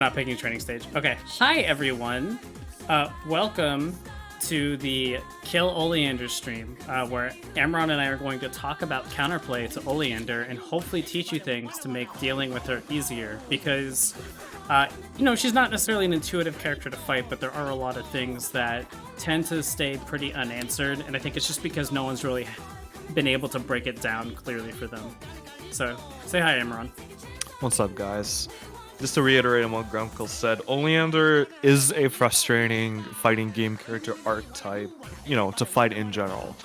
Not picking training stage. Okay. Hi, everyone. Welcome to the Kill Oleander stream, where Amaron and I are going to talk about counterplay to Oleander and hopefully teach you things to make dealing with her easier. Because, she's not necessarily an intuitive character to fight, but there are a lot of things that tend to stay pretty unanswered, and I think it's just because no one's really been able to break it down clearly for them. So, say hi, Amaron. What's up, guys? Just to reiterate on what Grunkle said, Oleander is a frustrating fighting game character archetype, to fight in general.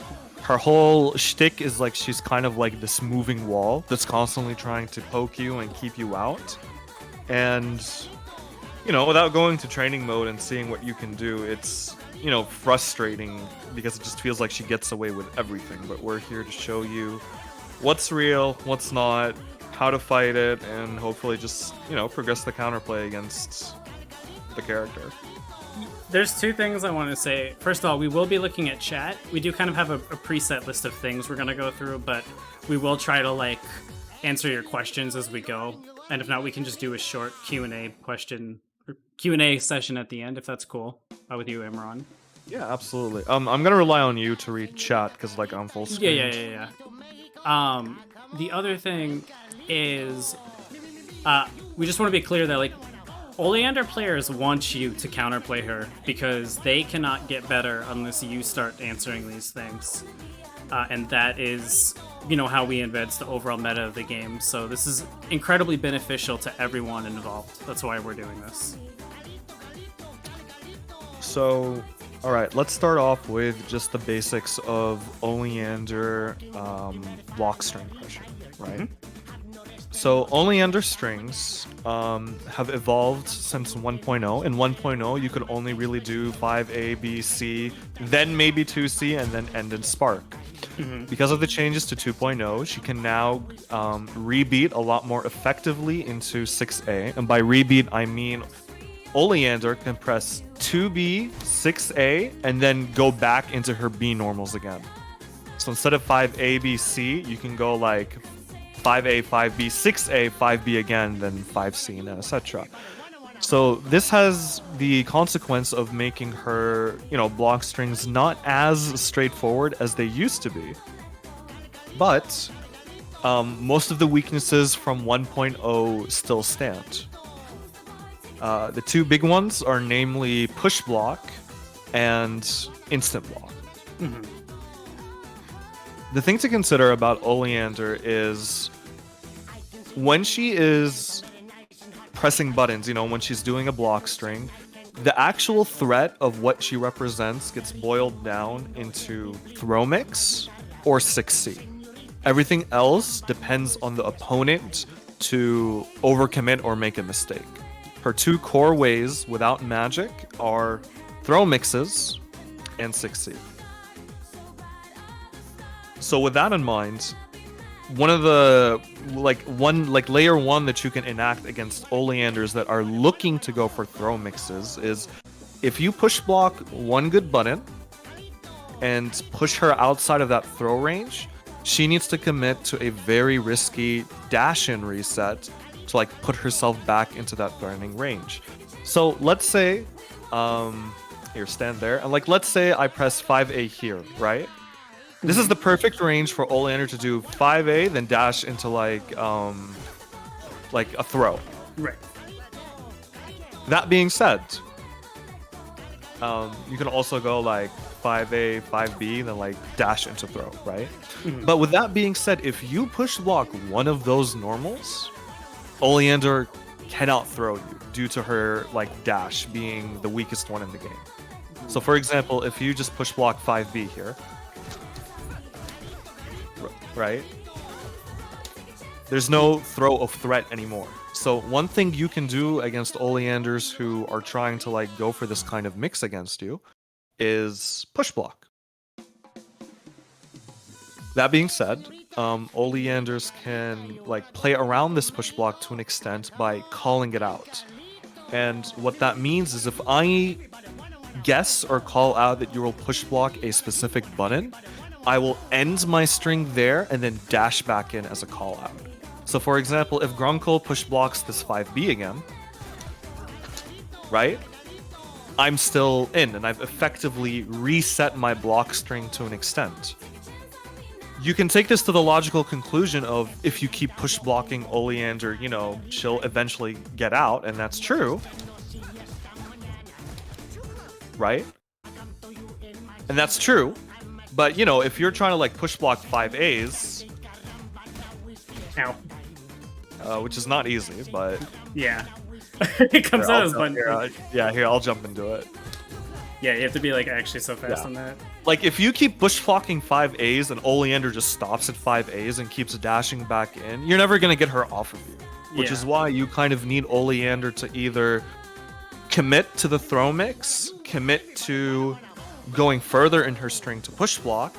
Her whole shtick is like she's kind of like this moving wall that's constantly trying to poke you and keep you out. And, without going to training mode and seeing what you can do, it's, frustrating because it just feels like she gets away with everything. But we're here to show you what's real, what's not, how to fight it, and hopefully just, progress the counterplay against the character. There's two things I want to say. First of all, we will be looking at chat. We do kind of have a preset list of things we're going to go through, but we will try to, answer your questions as we go. And if not, we can just do a short Q&A session at the end, if that's cool with you, Amaron. Yeah, absolutely. I'm going to rely on you to read chat, because, I'm full screen. Yeah. The other thing is we just want to be clear that Oleander players want you to counterplay her because they cannot get better unless you start answering these things, and that is how we embed the overall meta of the game. So this is incredibly beneficial to everyone involved. That's why we're doing this. So alright, let's start off with just the basics of Oleander Blockstring pressure, right? Mm-hmm. So Oleander strings have evolved since 1.0. In 1.0, you could only really do 5A, B, C, then maybe 2C, and then end in Spark. Mm-hmm. Because of the changes to 2.0, she can now rebeat a lot more effectively into 6A. And by rebeat, I mean Oleander can press 2B, 6A, and then go back into her B normals again. So instead of 5A, B, C, you can go 5A, 5B, 6A, 5B again, then 5C, and etc. So this has the consequence of making her, block strings not as straightforward as they used to be. But most of the weaknesses from 1.0 still stand. The two big ones are namely push block and instant block. Mm-hmm. The thing to consider about Oleander is when she is pressing buttons, when she's doing a block string, the actual threat of what she represents gets boiled down into throw mix or 6C. Everything else depends on the opponent to overcommit or make a mistake. Her two core ways without magic are throw mixes and 6C. So with that in mind, one of the layer one that you can enact against Oleanders that are looking to go for throw mixes is if you push block one good button and push her outside of that throw range, she needs to commit to a very risky dash-in reset to put herself back into that threatening range. So let's say here, stand there, and let's say I press 5A here, right? This is the perfect range for Oleander to do 5A, then dash into a throw. Right. That being said, you can also go 5A, 5B, then dash into throw, right? Mm-hmm. But with that being said, if you push block one of those normals, Oleander cannot throw you due to her dash being the weakest one in the game. So for example, if you just push block 5B here, right? There's no throw of threat anymore. So one thing you can do against Oleanders who are trying to go for this kind of mix against you is push block. That being said, Oleanders can play around this push block to an extent by calling it out. And what that means is if I guess or call out that you will push block a specific button, I will end my string there and then dash back in as a call out. So for example, if Grunkle push blocks this 5B again, right? I'm still in, and I've effectively reset my block string to an extent. You can take this to the logical conclusion of if you keep push blocking Oleander, you know, she'll eventually get out, and that's true. Right? And that's true. But, you know, if you're trying to, like, push block 5As... Ow. Which is not easy, but... Yeah. It comes out as one. Here, I'll jump into it. Yeah, you have to be, like, actually so fast on that. Like, if you keep push blocking 5As and Oleander just stops at 5As and keeps dashing back in, you're never going to get her off of you. Which is why you kind of need Oleander to either commit to the throw mix, commit to going further in her string to push block,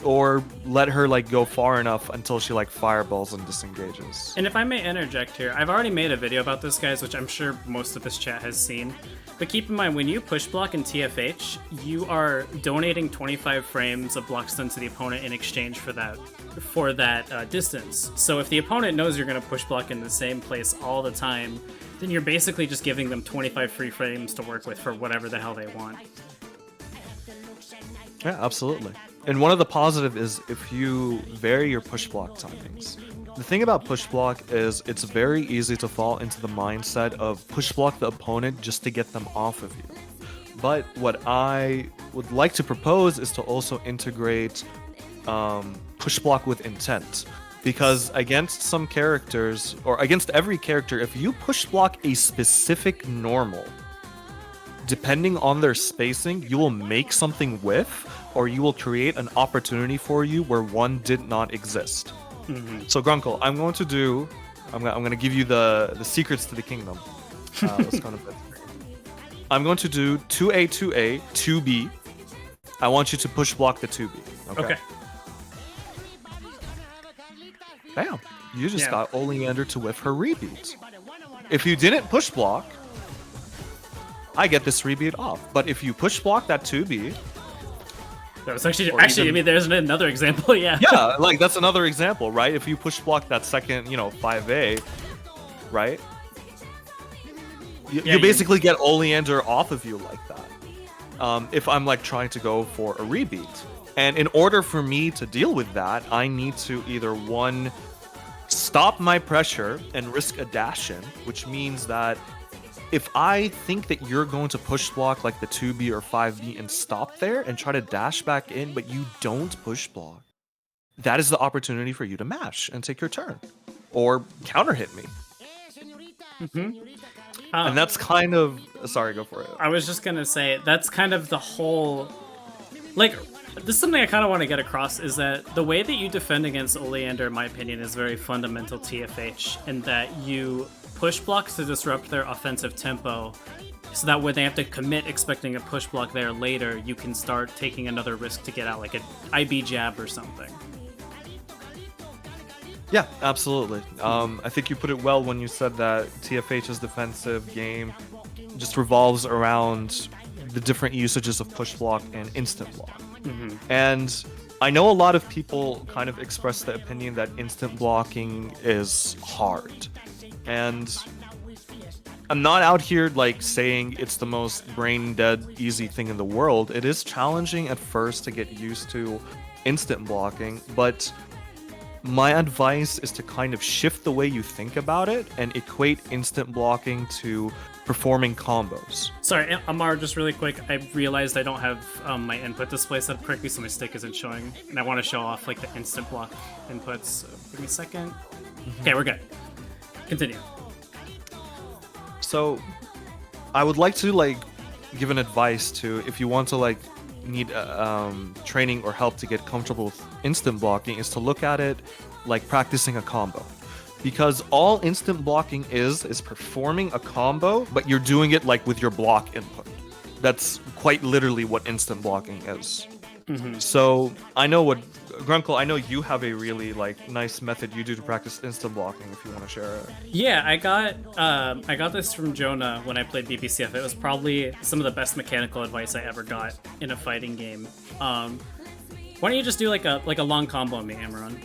or let her like go far enough until she like fireballs and disengages. And if I may interject here, I've already made a video about this, guys, which I'm sure most of this chat has seen. But keep in mind, when you push block in TFH, you are donating 25 frames of block stun to the opponent in exchange for that distance. So if the opponent knows you're going to push block in the same place all the time, then you're basically just giving them 25 free frames to work with for whatever the hell they want. Yeah, absolutely. And one of the positive is if you vary your push block timings. The thing about push block is it's very easy to fall into the mindset of push block the opponent just to get them off of you. But what I would like to propose is to also integrate push block with intent. Because against some characters, or against every character, if you push block a specific normal, depending on their spacing, you will make something whiff, or you will create an opportunity for you where one did not exist. Mm-hmm. So Grunkle, I'm going to give you the secrets to the kingdom. Let's go to bed. I'm going to do 2A, 2A, 2B. I want you to push block the 2B. Okay. Bam. You just got Oleander to whiff her rebeat. If you didn't push block, I get this rebeat off. But if you push block that 2B... That was I mean, there's another example, yeah. Yeah, like, that's another example, right? If you push block that second, 5A, right? You basically get Oleander off of you like that. If I'm, like, trying to go for a rebeat. And in order for me to deal with that, I need to either, one, stop my pressure and risk a dash-in, which means that if I think that you're going to push block like the 2B or 5B and stop there and try to dash back in, but you don't push block, that is the opportunity for you to mash and take your turn. Or counter hit me. Mm-hmm. And that's kind of... Sorry, go for it. I was just going to say, that's kind of the whole... Like, this is something I kind of want to get across, is that the way that you defend against Oleander, in my opinion, is very fundamental TFH, in that you push blocks to disrupt their offensive tempo, so that when they have to commit expecting a push block there later, you can start taking another risk to get out, like an IB jab or something. Yeah, absolutely. I think you put it well when you said that TFH's defensive game just revolves around the different usages of push block and instant block. Mm-hmm. And I know a lot of people kind of express the opinion that instant blocking is hard. And I'm not out here like saying it's the most brain dead easy thing in the world. It is challenging at first to get used to instant blocking, but my advice is to kind of shift the way you think about it and equate instant blocking to performing combos. Sorry, Amar, just really quick, I realized I don't have my input display set up correctly, so my stick isn't showing, and I want to show off like the instant block inputs. So give me a second. Okay, we're good. Continue. So, I would like to like give an advice to if you want to like need training or help to get comfortable with instant blocking, is to look at it like practicing a combo. Because all instant blocking is performing a combo, but you're doing it like with your block input. That's quite literally what instant blocking is. Mm-hmm. So I know what Grunkle, I know you have a really like nice method you do to practice instant blocking. If you want to share it. Yeah, I got this from Jonah when I played BBCF. It was probably some of the best mechanical advice I ever got in a fighting game. Why don't you just do like a long combo on me, Amaron?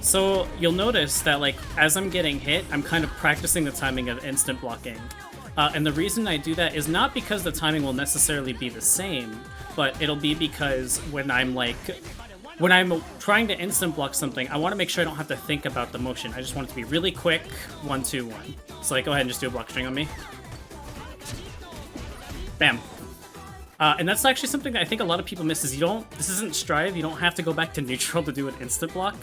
So you'll notice that like as I'm getting hit, I'm kind of practicing the timing of instant blocking. And the reason I do that is not because the timing will necessarily be the same, but it'll be because when I'm trying to instant block something, I want to make sure I don't have to think about the motion. I just want it to be really quick, 1, 2, 1. So like, go ahead and just do a block string on me. Bam. And that's actually something that I think a lot of people miss is this isn't Strive, you don't have to go back to neutral to do an instant block.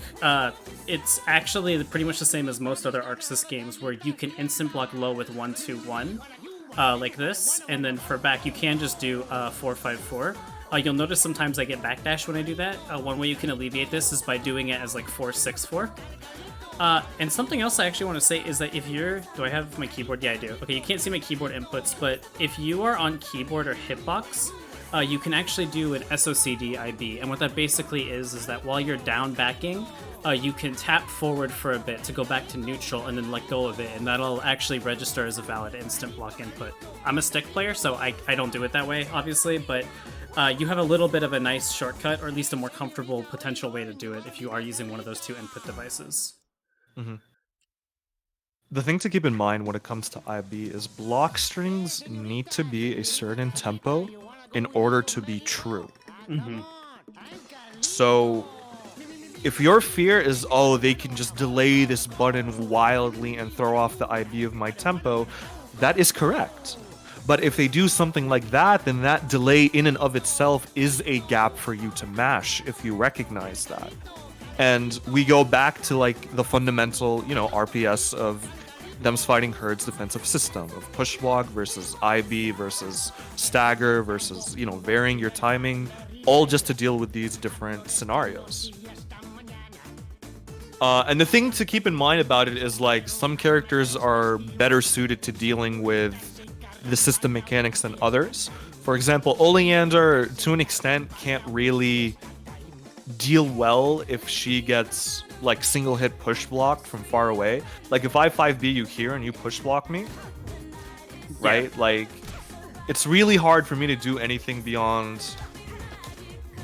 It's actually pretty much the same as most other ArcSys games where you can instant block low with 1, 2, 1, like this, and then for back you can just do 4, 5, 4. You'll notice sometimes I get backdash when I do that. One way you can alleviate this is by doing it as like 4, 6, 4. And something else I actually want to say is that do I have my keyboard? Yeah, I do. Okay, you can't see my keyboard inputs, but if you are on keyboard or hitbox, you can actually do an SOCD IB. And what that basically is that while you're down backing, you can tap forward for a bit to go back to neutral and then let go of it, and that'll actually register as a valid instant block input. I'm a stick player, so I don't do it that way, obviously, but you have a little bit of a nice shortcut, or at least a more comfortable potential way to do it if you are using one of those two input devices. Mm-hmm. The thing to keep in mind when it comes to IB is block strings need to be a certain tempo in order to be true. Mm-hmm. So if your fear is, oh, they can just delay this button wildly and throw off the IB of my tempo, that is correct. But if they do something like that, then that delay in and of itself is a gap for you to mash if you recognize that. And we go back to like the fundamental, RPS of them's fighting Herd's defensive system of push block versus IB versus stagger versus, varying your timing, all just to deal with these different scenarios. And the thing to keep in mind about it is like some characters are better suited to dealing with the system mechanics than others. For example, Oleander, to an extent, can't really deal well if she gets like single hit push blocked from far away. Like if I 5B you here and you push block me, right? Yeah. Like it's really hard for me to do anything beyond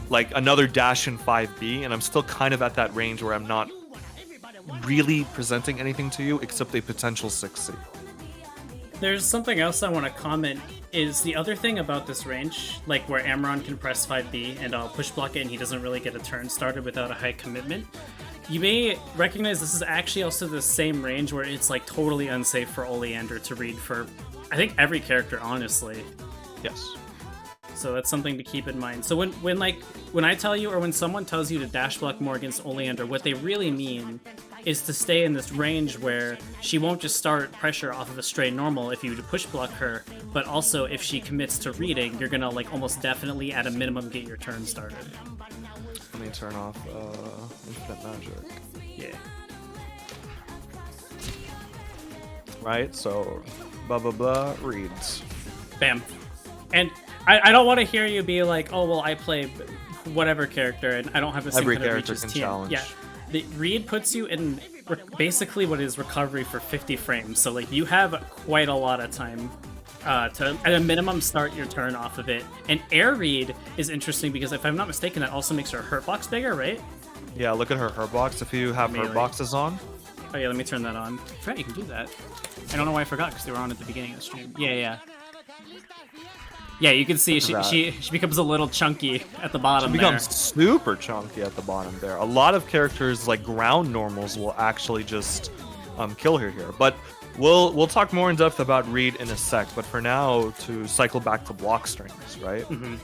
like another dash in 5B, and I'm still kind of at that range where I'm not really presenting anything to you except a potential 6C. There's something else I want to comment is the other thing about this range, like where Amaron can press 5B and I'll push block it and he doesn't really get a turn started without a high commitment. You may recognize this is actually also the same range where it's like totally unsafe for Oleander to read for, I think, every character, honestly. Yes. So that's something to keep in mind. So when I tell you, or when someone tells you to dash block more against Oleander, what they really mean is to stay in this range where she won't just start pressure off of a straight normal if you push block her, but also if she commits to reading, you're gonna like almost definitely at a minimum get your turn started. Let me turn off infinite magic. Yeah. Right, so blah blah blah reads. Bam. And I don't want to hear you be like, oh well, I play whatever character and I don't have the same Every kind of reach character as can Tian. challenge. Yeah. The read puts you in basically what is recovery for 50 frames, so like you have quite a lot of time to at a minimum start your turn off of it. And air read is interesting because if I'm not mistaken, that also makes her hurt box bigger, right? Yeah, look at her hurt box. If you have hurt boxes on. Oh yeah, let me turn that on. I forgot you can do that. I don't know why I forgot because they were on at the beginning of the stream. Yeah. Yeah, you can see she becomes a little chunky at the bottom. She becomes super chunky at the bottom there. A lot of characters like ground normals will actually just kill her here. But we'll talk more in depth about read in a sec. But for now, to cycle back to Blockstrings, right? Mm-hmm.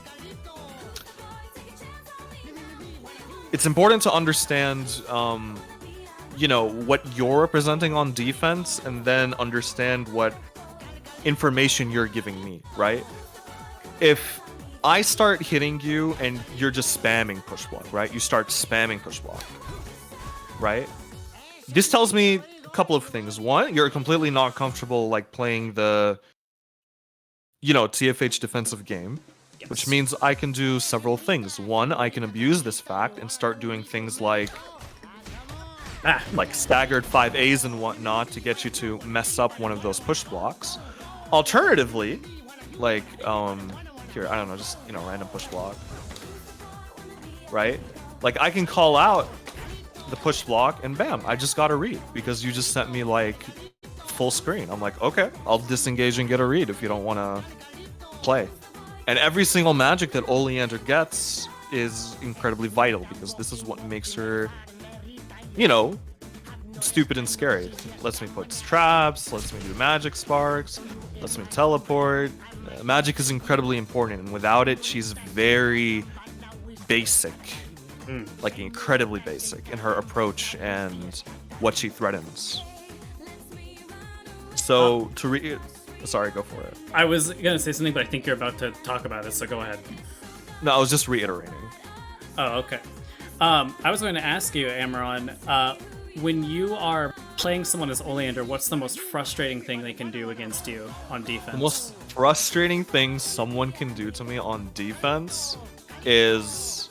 It's important to understand, what you're representing on defense, and then understand what information you're giving me, right? If I start hitting you and you're just spamming push block, right? You start spamming push block, right? This tells me a couple of things. One, you're completely not comfortable like playing the, TFH defensive game, yes. Which means I can do several things. One, I can abuse this fact and start doing things like staggered 5As and whatnot to get you to mess up one of those push blocks. Alternatively, like, here, I don't know, just, random push block. Right? Like, I can call out the push block and bam, I just got a read because you just sent me, like, full screen. I'm like, okay, I'll disengage and get a read if you don't want to play. And every single magic that Oleander gets is incredibly vital because this is what makes her, you know, stupid and scary. Lets me put traps, lets me do magic sparks, lets me teleport. Magic is incredibly important, and without it, she's very basic. Like incredibly basic in her approach and what she threatens. So sorry, go for it. I was gonna say something, but I think you're about to talk about it, so go ahead. No, I was just reiterating. Oh, okay. I was going to ask you, Amaron, when you are playing someone as Oleander, what's the most frustrating thing they can do against you on defense? The most frustrating thing someone can do to me on defense is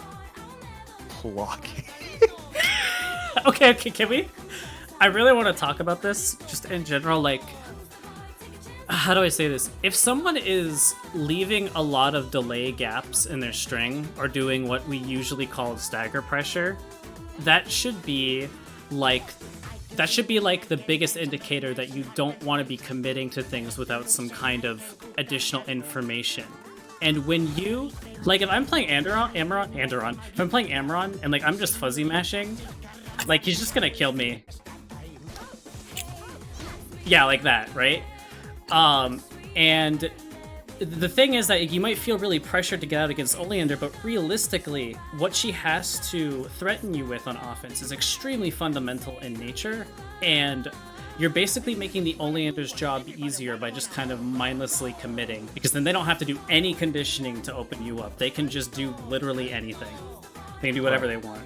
blocking. Okay, can we? I really want to talk about this, just in general, like, how do I say this? If someone is leaving a lot of delay gaps in their string, or doing what we usually call stagger pressure, that should be like the biggest indicator that you don't want to be committing to things without some kind of additional information. And when you, like, if I'm playing Amaron, if I'm playing Amaron and like I'm just fuzzy mashing, like he's just gonna kill me. Yeah, like that, right? And the thing is that you might feel really pressured to get out against Oleander, but realistically, what she has to threaten you with on offense is extremely fundamental in nature, and you're basically making the Oleander's job easier by just kind of mindlessly committing, because then they don't have to do any conditioning to open you up. They can just do literally anything. They can do whatever they want.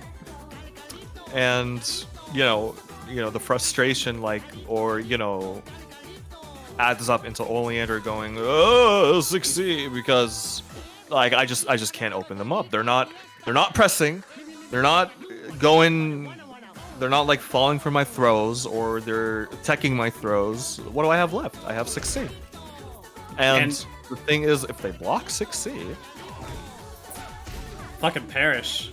And, you know, the frustration, like, or, you know, adds up into Oleander going, oh, succeed, because like I just can't open them up. They're not pressing, they're not like falling for my throws, or they're teching my throws. What do I have left? I have succeed. And the thing is, if they block succeed, fucking perish.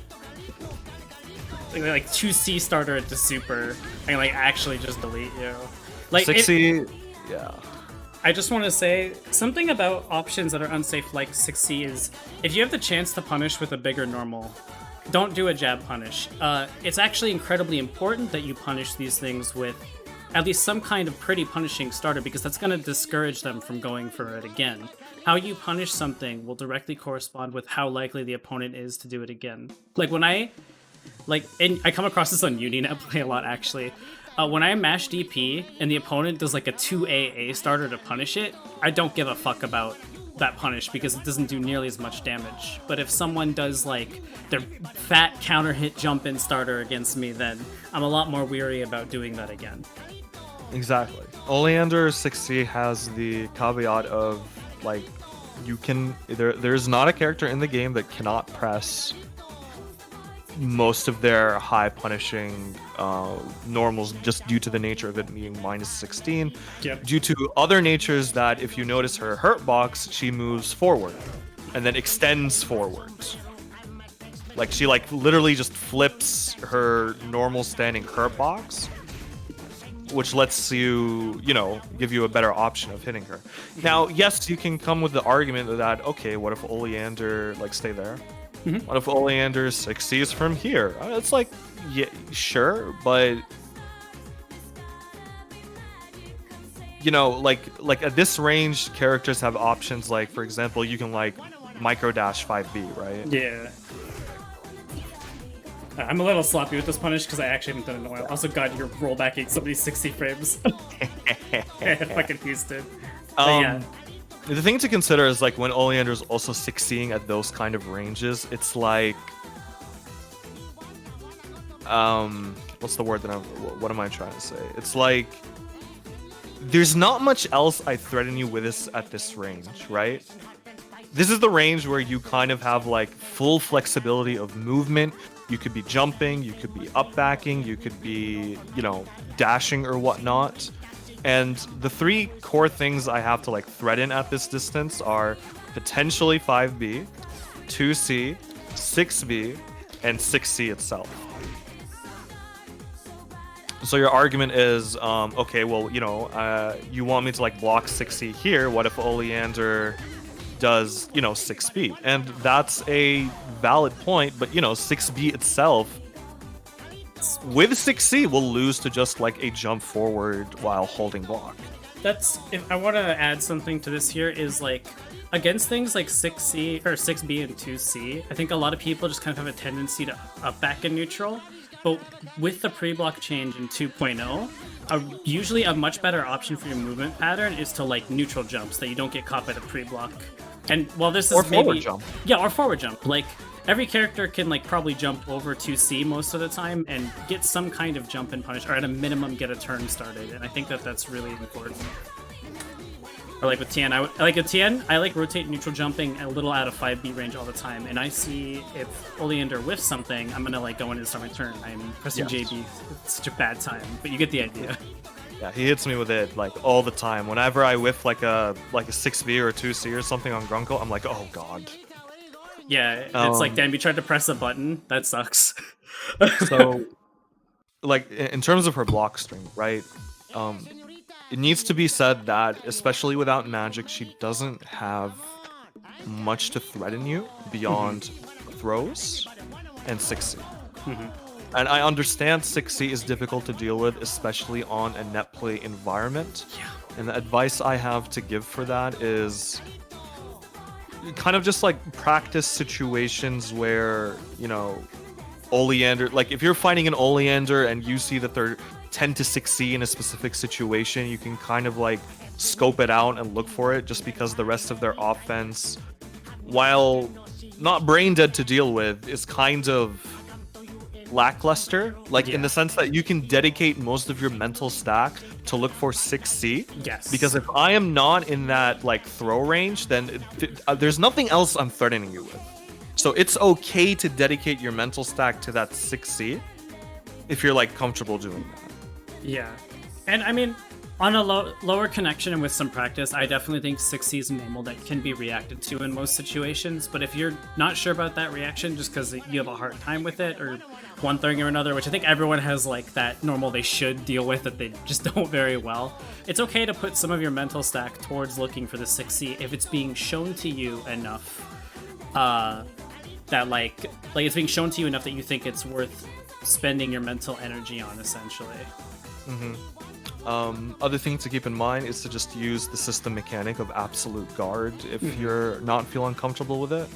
Like 2C starter into super and like actually just delete you. Like succeed. Yeah. I just want to say something about options that are unsafe like 6C is if you have the chance to punish with a bigger normal, don't do a jab punish. It's actually incredibly important that you punish these things with at least some kind of pretty punishing starter, because that's going to discourage them from going for it again. How you punish something will directly correspond with how likely the opponent is to do it again. Like when and I come across this on Uninet play a lot actually. When I mash DP and the opponent does like a 2AA starter to punish it, I don't give a fuck about that punish because it doesn't do nearly as much damage. But if someone does like their fat counter hit jump in starter against me, then I'm a lot more weary about doing that again. Exactly. Oleander 6C has the caveat of like there's not a character in the game that cannot press most of their high punishing normals just due to the nature of it being minus 16. Yep. Due to other natures that if you notice her hurt box, she moves forward and then extends forward. Like she like literally just flips her normal standing hurt box, which lets you, give you a better option of hitting her. Now, yes, you can come with the argument that, okay, what if Oleander, stay there? Mm-hmm. What if Oleander succeeds from here? It's like, yeah, sure, but like at this range, characters have options. Like, for example, you can micro dash 5B, right? Yeah. I'm a little sloppy with this punish because I actually haven't done it in a while. Also, God, your rollback ate somebody 60 frames. Fucking Houston. Yeah. The thing to consider is when Oleander's also succeeding at those kind of ranges, it's like, what's the word what am I trying to say? It's like, there's not much else I threaten you with at this range, right? This is the range where you kind of have full flexibility of movement. You could be jumping, you could be up backing, you could be, dashing or whatnot. And the three core things I have to threaten at this distance are potentially 5B, 2C, 6B, and 6C itself. So your argument is, okay, well, you want me to like block 6C here. What if Oleander does, 6B? And that's a valid point, but 6B itself with 6C will lose to just like a jump forward while holding block. That's, if I want to add something to this here, is like against things like 6C or 6B and 2C, I think a lot of people just kind of have a tendency to up back in neutral. But with the pre-block change in 2.0, usually a much better option for your movement pattern is to like neutral jumps that you don't get caught by the pre-block. And while this is or forward jump. Yeah, or forward jump. Like every character can like probably jump over 2C most of the time and get some kind of jump and punish, or at a minimum get a turn started. And I think that that's really important. Or like with Tian, I like rotate neutral jumping a little out of 5B range all the time. And I see if Oleander whiffs something, I'm gonna like go in and start my turn. I'm pressing JB. It's such a bad time, but you get the idea. Yeah, he hits me with it like all the time. Whenever I whiff like a 6B or a 2C or something on Grunko, I'm like, oh god. Yeah, it's like, damn, you tried to press a button. That sucks. So, like in terms of her block string, right? It needs to be said that, especially without magic, she doesn't have much to threaten you beyond throws and 6C. And I understand 6C is difficult to deal with, especially on a net play environment. Yeah. And the advice I have to give for that is kind of just like practice situations where, Oleander, like if you're fighting an Oleander and you see that they're 10 to 6C in a specific situation, you can kind of like scope it out and look for it, just because the rest of their offense, while not brain dead to deal with, is kind of lackluster, like in the sense that you can dedicate most of your mental stack to look for 6C. Yes. Because if I am not in that like throw range, then there's nothing else I'm threatening you with. So it's okay to dedicate your mental stack to that 6C if you're like comfortable doing that. Yeah. And I mean, on a lower connection and with some practice, I definitely think 6C is normal that can be reacted to in most situations. But if you're not sure about that reaction just because you have a hard time with it, or one thing or another, which I think everyone has like that normal they should deal with that they just don't very well, it's okay to put some of your mental stack towards looking for the 6C if it's being shown to you enough that like it's being shown to you enough that you think it's worth spending your mental energy on, essentially. Other thing to keep in mind is to just use the system mechanic of absolute guard if you're not feeling comfortable with it.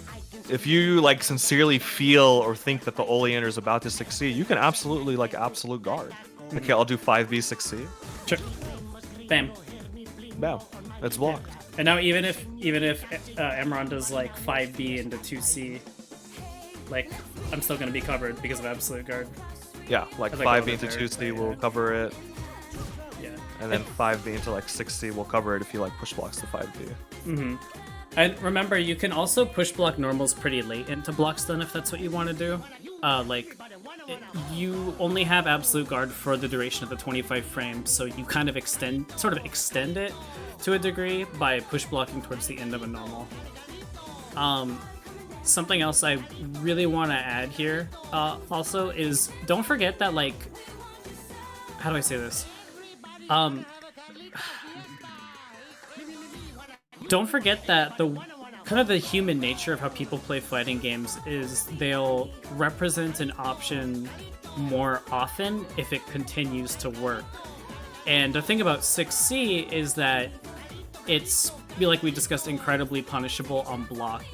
If you like sincerely feel or think that the Oleander is about to succeed, you can absolutely like absolute guard. Okay, I'll do 5B 6C. Sure. Bam. Bam. It's blocked. And now even if Amaron does like 5B into 2C, like I'm still gonna be covered because of absolute guard. Yeah, like 5B into 2C will cover it. Yeah. And then 5B into like 6C will cover it if you like push blocks to 5B. And remember, you can also push block normals pretty late into block stun if that's what you want to do. You only have absolute guard for the duration of the 25 frames, so you kind of extend it to a degree by push blocking towards the end of a normal. Something else I really want to add here also is, don't forget that, like, how do I say this? Don't forget that the human nature of how people play fighting games is they'll represent an option more often if it continues to work. And the thing about 6C is that it's, like we discussed, incredibly punishable on block.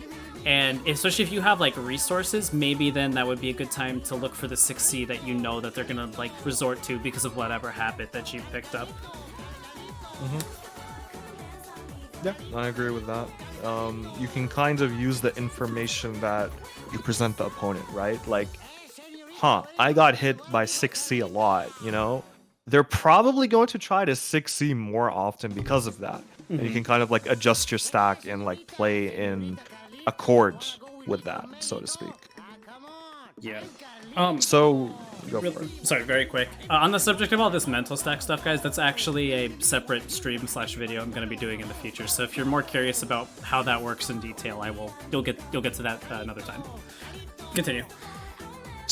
And especially if you have like resources, maybe then that would be a good time to look for the 6C that you know that they're gonna like resort to because of whatever habit that you picked up. Yeah, I agree with that. You can kind of use the information that you present the opponent, right? Like, I got hit by 6C a lot, They're probably going to try to 6C more often because of that. And you can kind of like adjust your stack and like play in accord with that, so to speak. Yeah. So, go for it. Sorry, very quick. On the subject of all this mental stack stuff, guys, that's actually a separate stream/video I'm going to be doing in the future. So if you're more curious about how that works in detail, you'll get to that another time. Continue.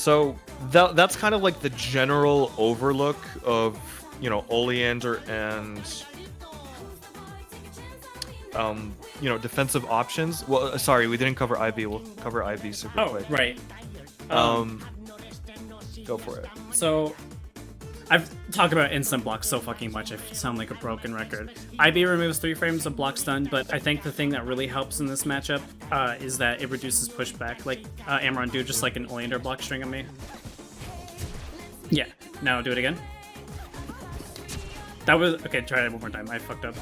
So that's kind of like the general overlook of, you know, Oleander and you know, defensive options. Well, sorry, we didn't cover IB. We'll cover IB super quick. Oh, right. Go for it. So, I've talked about instant block so fucking much, I sound like a broken record. IB removes 3 frames of block stun, but I think the thing that really helps in this matchup is that it reduces pushback. Like, Amaron, do just like an Oleander block string on me. Yeah, now do it again. That was, okay, try it one more time, I fucked up.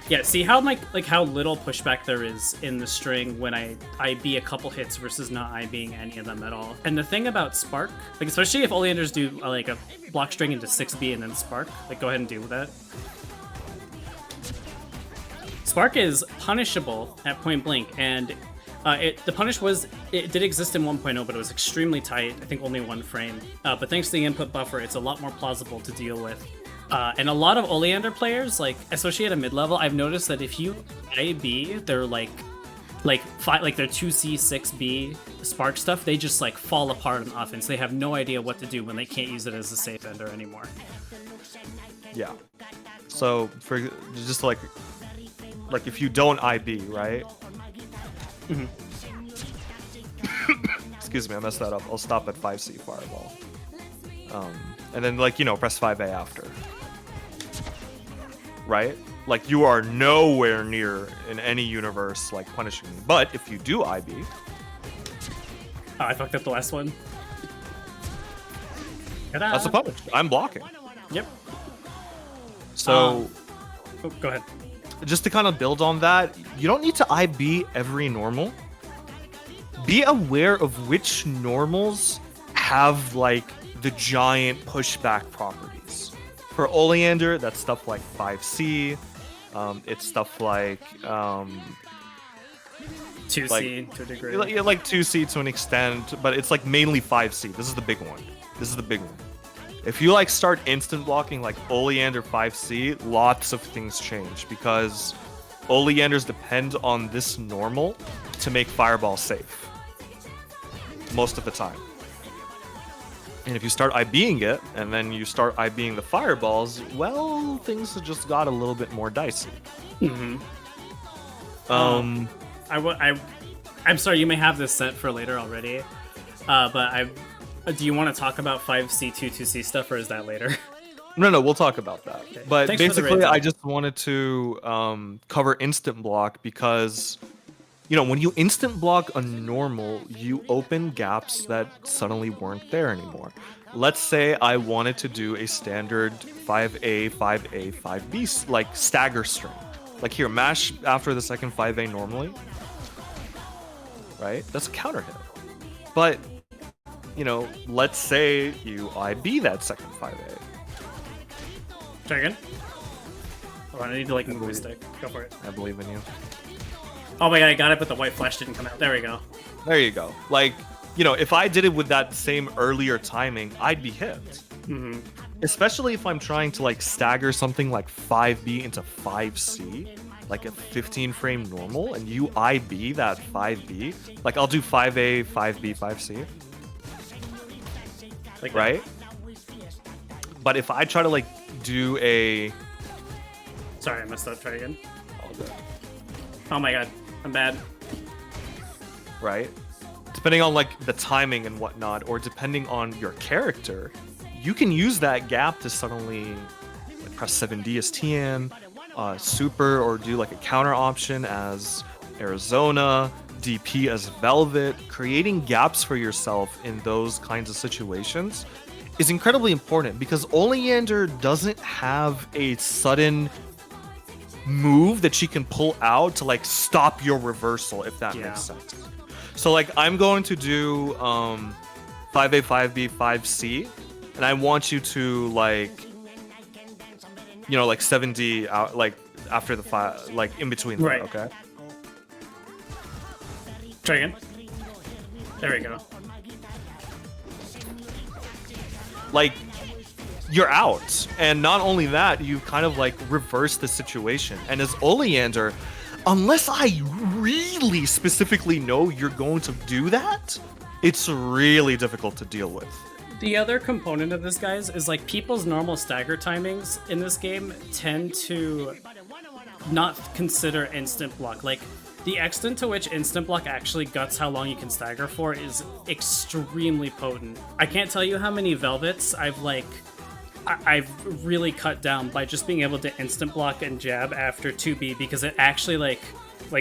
Yeah, see how like how little pushback there is in the string when I IB a couple hits versus not IBing any of them at all. And the thing about Spark, like especially if Oleanders do like a block string into 6B and then Spark, like go ahead and do that. Spark is punishable at point blank, and the punish did exist in 1.0, but it was extremely tight. I think only 1 frame. But thanks to the input buffer, it's a lot more plausible to deal with. And a lot of Oleander players, like especially at a mid-level, I've noticed that if you IB, they're like their 2C, 6B Spark stuff, they just like fall apart on offense. They have no idea what to do when they can't use it as a safe ender anymore. Yeah. So for just like if you don't IB, right? Mm-hmm. Excuse me, I messed that up. I'll stop at 5C Fireball. And then, like, you know, press 5A after. Right? Like, you are nowhere near in any universe, like, punishing me. But if you do IB... Oh, I fucked up the last one. Ta-da! That's a punish. I'm blocking. Yep. So... oh, go ahead. Just to kind of build on that, you don't need to IB every normal. Be aware of which normals have, like, the giant pushback properties. For Oleander, that's stuff like 5C. It's stuff like 2C to a degree. Like 2C to an extent, but it's like mainly 5C. This is the big one. If you like start instant blocking like Oleander 5C, lots of things change because Oleanders depend on this normal to make Fireball safe. Most of the time. And if you start IBing it, and then you start IBing the fireballs, well, things have just got a little bit more dicey. Mm-hmm. I'm sorry, you may have this set for later already, but do you want to talk about 5C, 2C stuff, or is that later? No, we'll talk about that. Okay. But Thanks basically, I just wanted to cover instant block because... You know, when you instant block a normal, you open gaps that suddenly weren't there anymore. Let's say I wanted to do a standard 5A, 5A, 5B, like stagger string. Like here, mash after the second 5A normally. Right? That's a counter hit. But, you know, let's say you IB that second 5A. Try again. Oh, I need to like move a stick. Go for it. I believe in you. Oh my god, I got it, but the white flash didn't come out. There we go. There you go. Like, you know, if I did it with that same earlier timing, I'd be hit. Mm-hmm. Especially if I'm trying to, like, stagger something like 5B into 5C, like a 15 frame normal, and you IB that 5B. Like, I'll do 5A, 5B, 5C. Like right? But if I try to, like, do a... Sorry, I messed up. Try again. All good. Oh my god. I'm bad. Right? Depending on like the timing and whatnot, or depending on your character, you can use that gap to suddenly like, press 7D as Tian, super, or do like a counter option as Arizona, DP as Velvet. Creating gaps for yourself in those kinds of situations is incredibly important because Oleander doesn't have a sudden move that she can pull out to like stop your reversal, if that makes sense. So like I'm going to do 5A, 5B, 5C, and I want you to like, you know, like 7D out, like after the 5, like in between them, right. Okay? Try again. There we go. Like you're out. And not only that, you kind of like reverse the situation. And as Oleander, unless I really specifically know you're going to do that, it's really difficult to deal with. The other component of this, guys, is like people's normal stagger timings in this game tend to not consider instant block. Like, the extent to which instant block actually guts how long you can stagger for is extremely potent. I can't tell you how many velvets I've really cut down by just being able to instant block and jab after 2B, because it actually like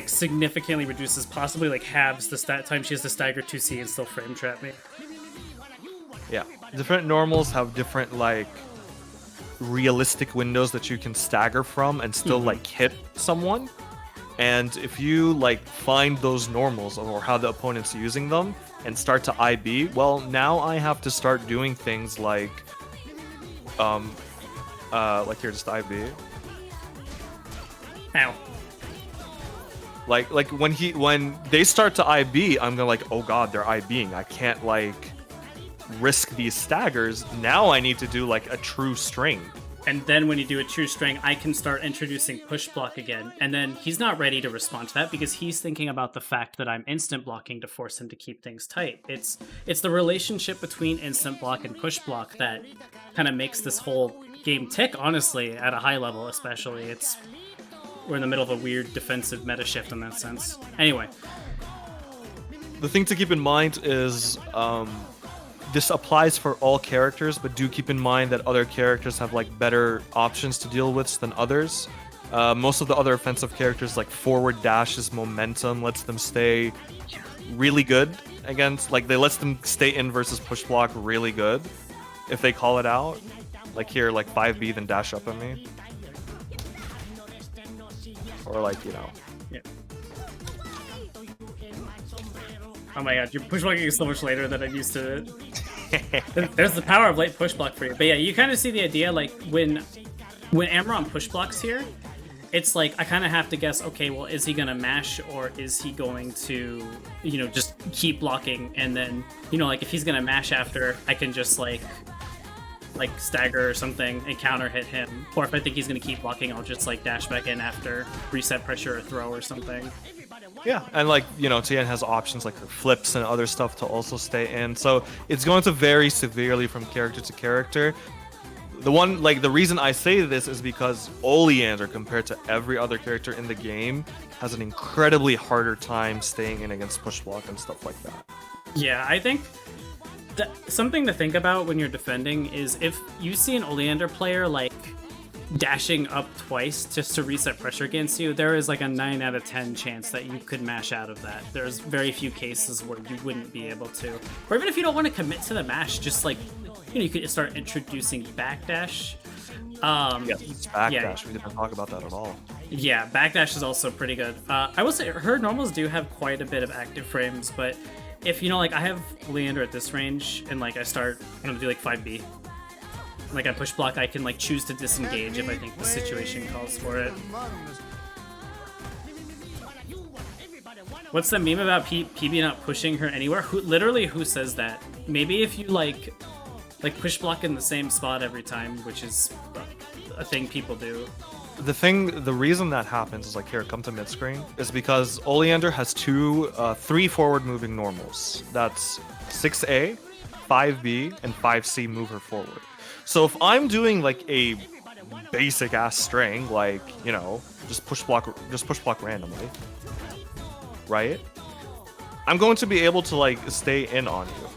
significantly reduces, possibly like halves the stat time she has to stagger 2C and still frame trap me. Yeah, different normals have different like realistic windows that you can stagger from and still like hit someone. And if you like find those normals or how the opponent's using them and start to IB, well, now I have to start doing things like here, just IB. Ow. Like when they start to IB, I'm gonna like, oh god, they're IBing. I can't like risk these staggers. Now I need to do like a true string. And then when you do a true string, I can start introducing push block again. And then he's not ready to respond to that because he's thinking about the fact that I'm instant blocking to force him to keep things tight. It's the relationship between instant block and push block that kind of makes this whole game tick, honestly, at a high level especially. We're in the middle of a weird defensive meta shift in that sense. Anyway. The thing to keep in mind is this applies for all characters, but do keep in mind that other characters have like better options to deal with than others. Most of the other offensive characters, like forward dashes, momentum, lets them stay really good against, like they lets them stay in versus push block really good if they call it out. Like here, like 5B, then dash up at me. Or like, you know. Yeah. Oh my god, your push blocking is so much later than I'm used to it. There's the power of late push block for you. But yeah, you kind of see the idea, like when Amaron push blocks here, it's like I kind of have to guess, okay, well, is he going to mash or is he going to, you know, just keep blocking? And then, you know, like if he's going to mash after, I can just like stagger or something and counter hit him. Or if I think he's going to keep blocking, I'll just like dash back in after reset pressure or throw or something. Yeah, and like, you know, Tian has options like her flips and other stuff to also stay in. So it's going to vary severely from character to character. The reason I say this is because Oleander, compared to every other character in the game, has an incredibly harder time staying in against push block and stuff like that. Yeah, I think something to think about when you're defending is if you see an Oleander player like dashing up twice just to reset pressure against you, there is like a 9 out of 10 chance that you could mash out of that. There's very few cases where you wouldn't be able to. Or even if you don't want to commit to the mash, just like, you know, you could start introducing backdash. Yes, backdash. Yeah. We didn't talk about that at all. Yeah, backdash is also pretty good. I will say her normals do have quite a bit of active frames, but if, you know, like I have Oleander at this range and like I'm gonna do like 5B. Like I push block, I can like choose to disengage if I think the situation calls for it. What's the meme about PB not pushing her anywhere? Who says that? Maybe if you like push block in the same spot every time, which is a thing people do. The reason that happens is like, here, come to mid screen, is because Oleander has three forward moving normals. That's 6A, 5B, and 5C move her forward. So if I'm doing like a basic ass string, like, you know, just push block randomly, right? I'm going to be able to like stay in on you,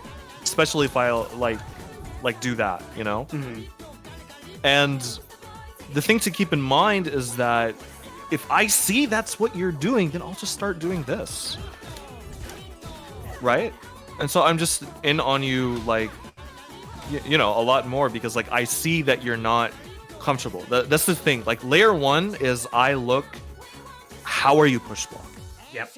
especially if I like do that, you know. Mm-hmm. And the thing to keep in mind is that if I see that's what you're doing, then I'll just start doing this, right? And so I'm just in on you like, you know, a lot more because like I see that you're not comfortable. That's the thing. Like layer 1 is I look, how are you push block? Yep.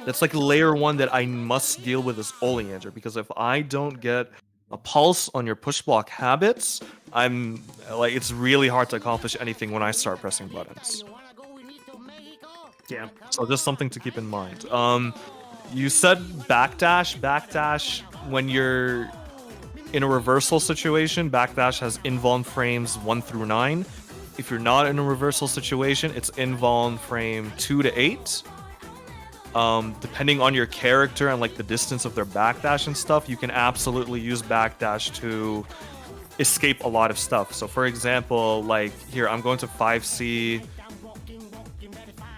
That's like layer 1 that I must deal with as Oleander, because if I don't get a pulse on your push block habits, I'm like, it's really hard to accomplish anything when I start pressing buttons. Yeah. So just something to keep in mind. You said backdash when you're in a reversal situation, backdash has invuln frames 1 through 9. If you're not in a reversal situation, it's invuln frame 2 to 8. Depending on your character and like the distance of their backdash and stuff, you can absolutely use backdash to escape a lot of stuff. So for example, like here, I'm going to 5C.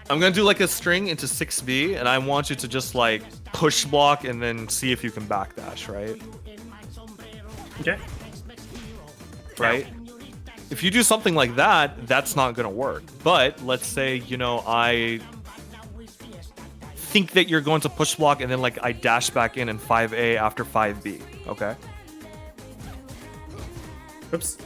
I'm going to do like a string into 6B, and I want you to just like push block and then see if you can backdash, right? Okay. Right? If you do something like that, that's not going to work. But let's say, you know, I think that you're going to push block and then like I dash back in 5A after 5B, okay? Oops.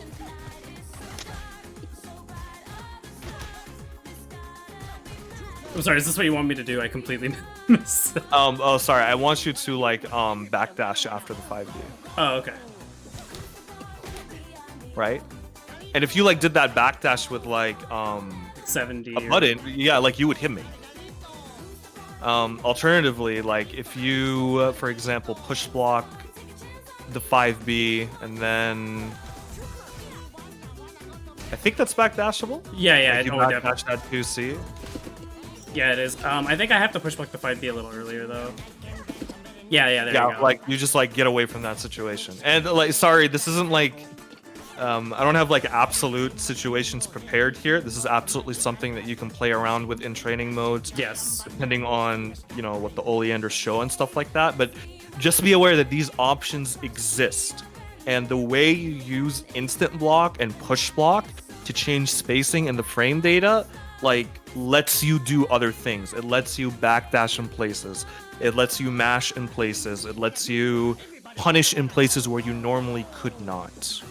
I'm sorry, is this what you want me to do? I completely missed it. Oh, sorry. I want you to like backdash after the 5B. Oh, okay. Right? And if you like did that backdash with like 70 a button, yeah, like you would hit me. Alternatively, like if you, for example, push block the 5B and then I think that's backdashable. Yeah, like you backdash that 2C. Yeah, it is. I think I have to push back the 5B a little earlier though. Yeah, there you go. Like you just like get away from that situation. And like, sorry, this isn't like I don't have like absolute situations prepared here. This is absolutely something that you can play around with in training modes. Yes. Depending on, you know, what the Oleander show and stuff like that. But just be aware that these options exist. And the way you use instant block and push block to change spacing in the frame data, like, lets you do other things. It lets you backdash in places. It lets you mash in places. It lets you punish in places where you normally could not.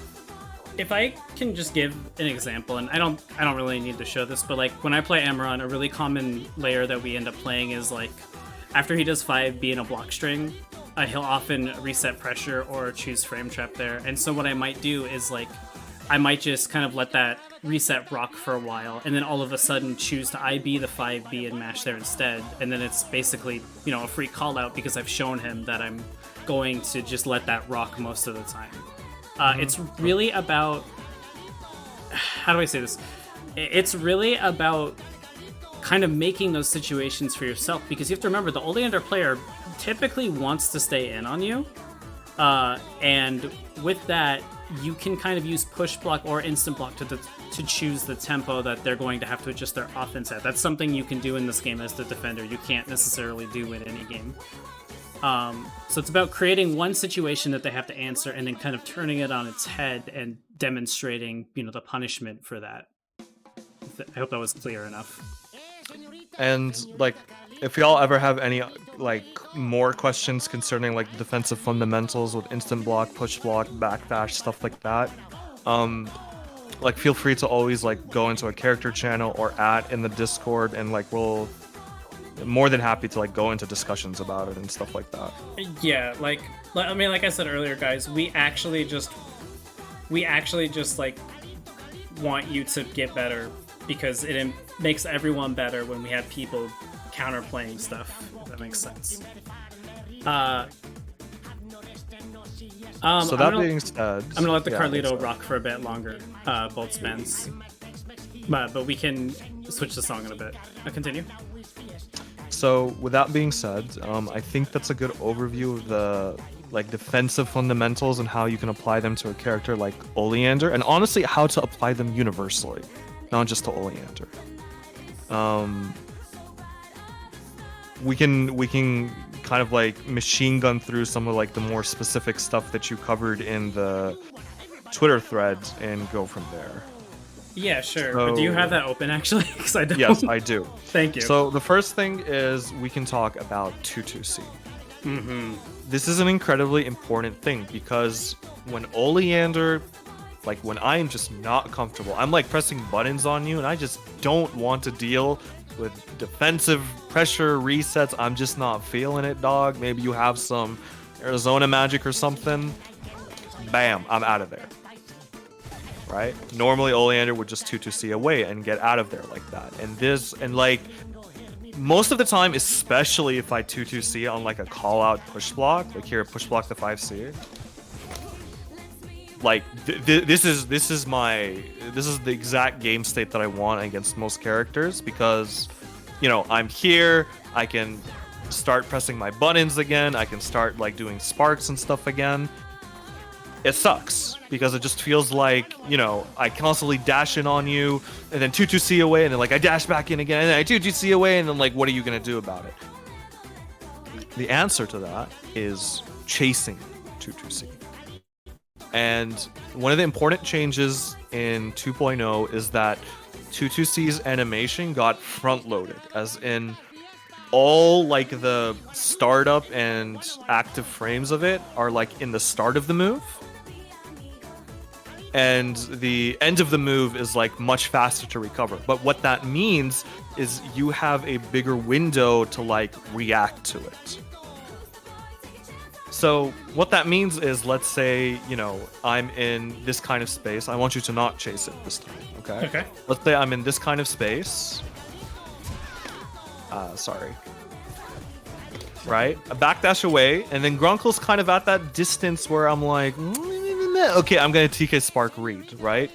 If I can just give an example, and I don't really need to show this, but like when I play Amaron, a really common layer that we end up playing is like after he does 5B in a block string, he'll often reset pressure or choose frame trap there. And so what I might do is like I might just kind of let that reset rock for a while, and then all of a sudden choose to IB the 5B and mash there instead. And then it's basically, you know, a free call out because I've shown him that I'm going to just let that rock most of the time. It's really about, how do I say this? It's really about kind of making those situations for yourself, because you have to remember the Oleander player typically wants to stay in on you. And with that, you can kind of use push block or instant block to choose the tempo that they're going to have to adjust their offense at. That's something you can do in this game as the defender. You can't necessarily do in any game. So it's about creating one situation that they have to answer and then kind of turning it on its head and demonstrating, you know, the punishment for that. I hope that was clear enough. And like, if y'all ever have any like more questions concerning like defensive fundamentals with instant block, push block, backdash, stuff like that, like feel free to always like go into a character channel or in the Discord, and like we'll more than happy to like go into discussions about it and stuff like that. Yeah, like I said earlier, guys, we actually just like want you to get better, because it makes everyone better when we have people counterplaying stuff, if that makes sense. So that being said, I'm gonna let the Carlito rock for a bit longer, both spins. But we can switch the song in a bit. Continue. So with that being said, I think that's a good overview of the like defensive fundamentals and how you can apply them to a character like Oleander, and honestly how to apply them universally, not just to Oleander. We can kind of like machine gun through some of like the more specific stuff that you covered in the Twitter threads and go from there. Yeah, sure. But do you have that open actually? Because I don't. Yes, I do. Thank you. So the first thing is we can talk about 2-2C. Mm-hmm. This is an incredibly important thing, because when Oleander, like when I am just not comfortable, I'm like pressing buttons on you and I just don't want to deal with defensive pressure resets. I'm just not feeling it, dog. Maybe you have some Arizona magic or something. Bam, I'm out of there. Right? Normally Oleander would just 2-2C away and get out of there like that. And like most of the time, especially if I 2-2C on like a call out push block, like here push block the 5C. Like this is the exact game state that I want against most characters, because you know, I'm here, I can start pressing my buttons again. I can start like doing sparks and stuff again. It sucks because it just feels like, you know, I constantly dash in on you and then 2-2C away and then like I dash back in again and then I 2-2C away and then like what are you going to do about it? The answer to that is chasing 2-2C. And one of the important changes in 2.0 is that 2-2C's animation got front loaded, as in all like the startup and active frames of it are like in the start of the move. And the end of the move is like much faster to recover. But what that means is you have a bigger window to like react to it. So what that means is, let's say, you know, I'm in this kind of space. I want you to not chase it this time, okay? Okay. Let's say I'm in this kind of space. Sorry. Right? I backdash away, and then Grunkle's kind of at that distance where I'm like, okay, I'm gonna TK Spark read, right?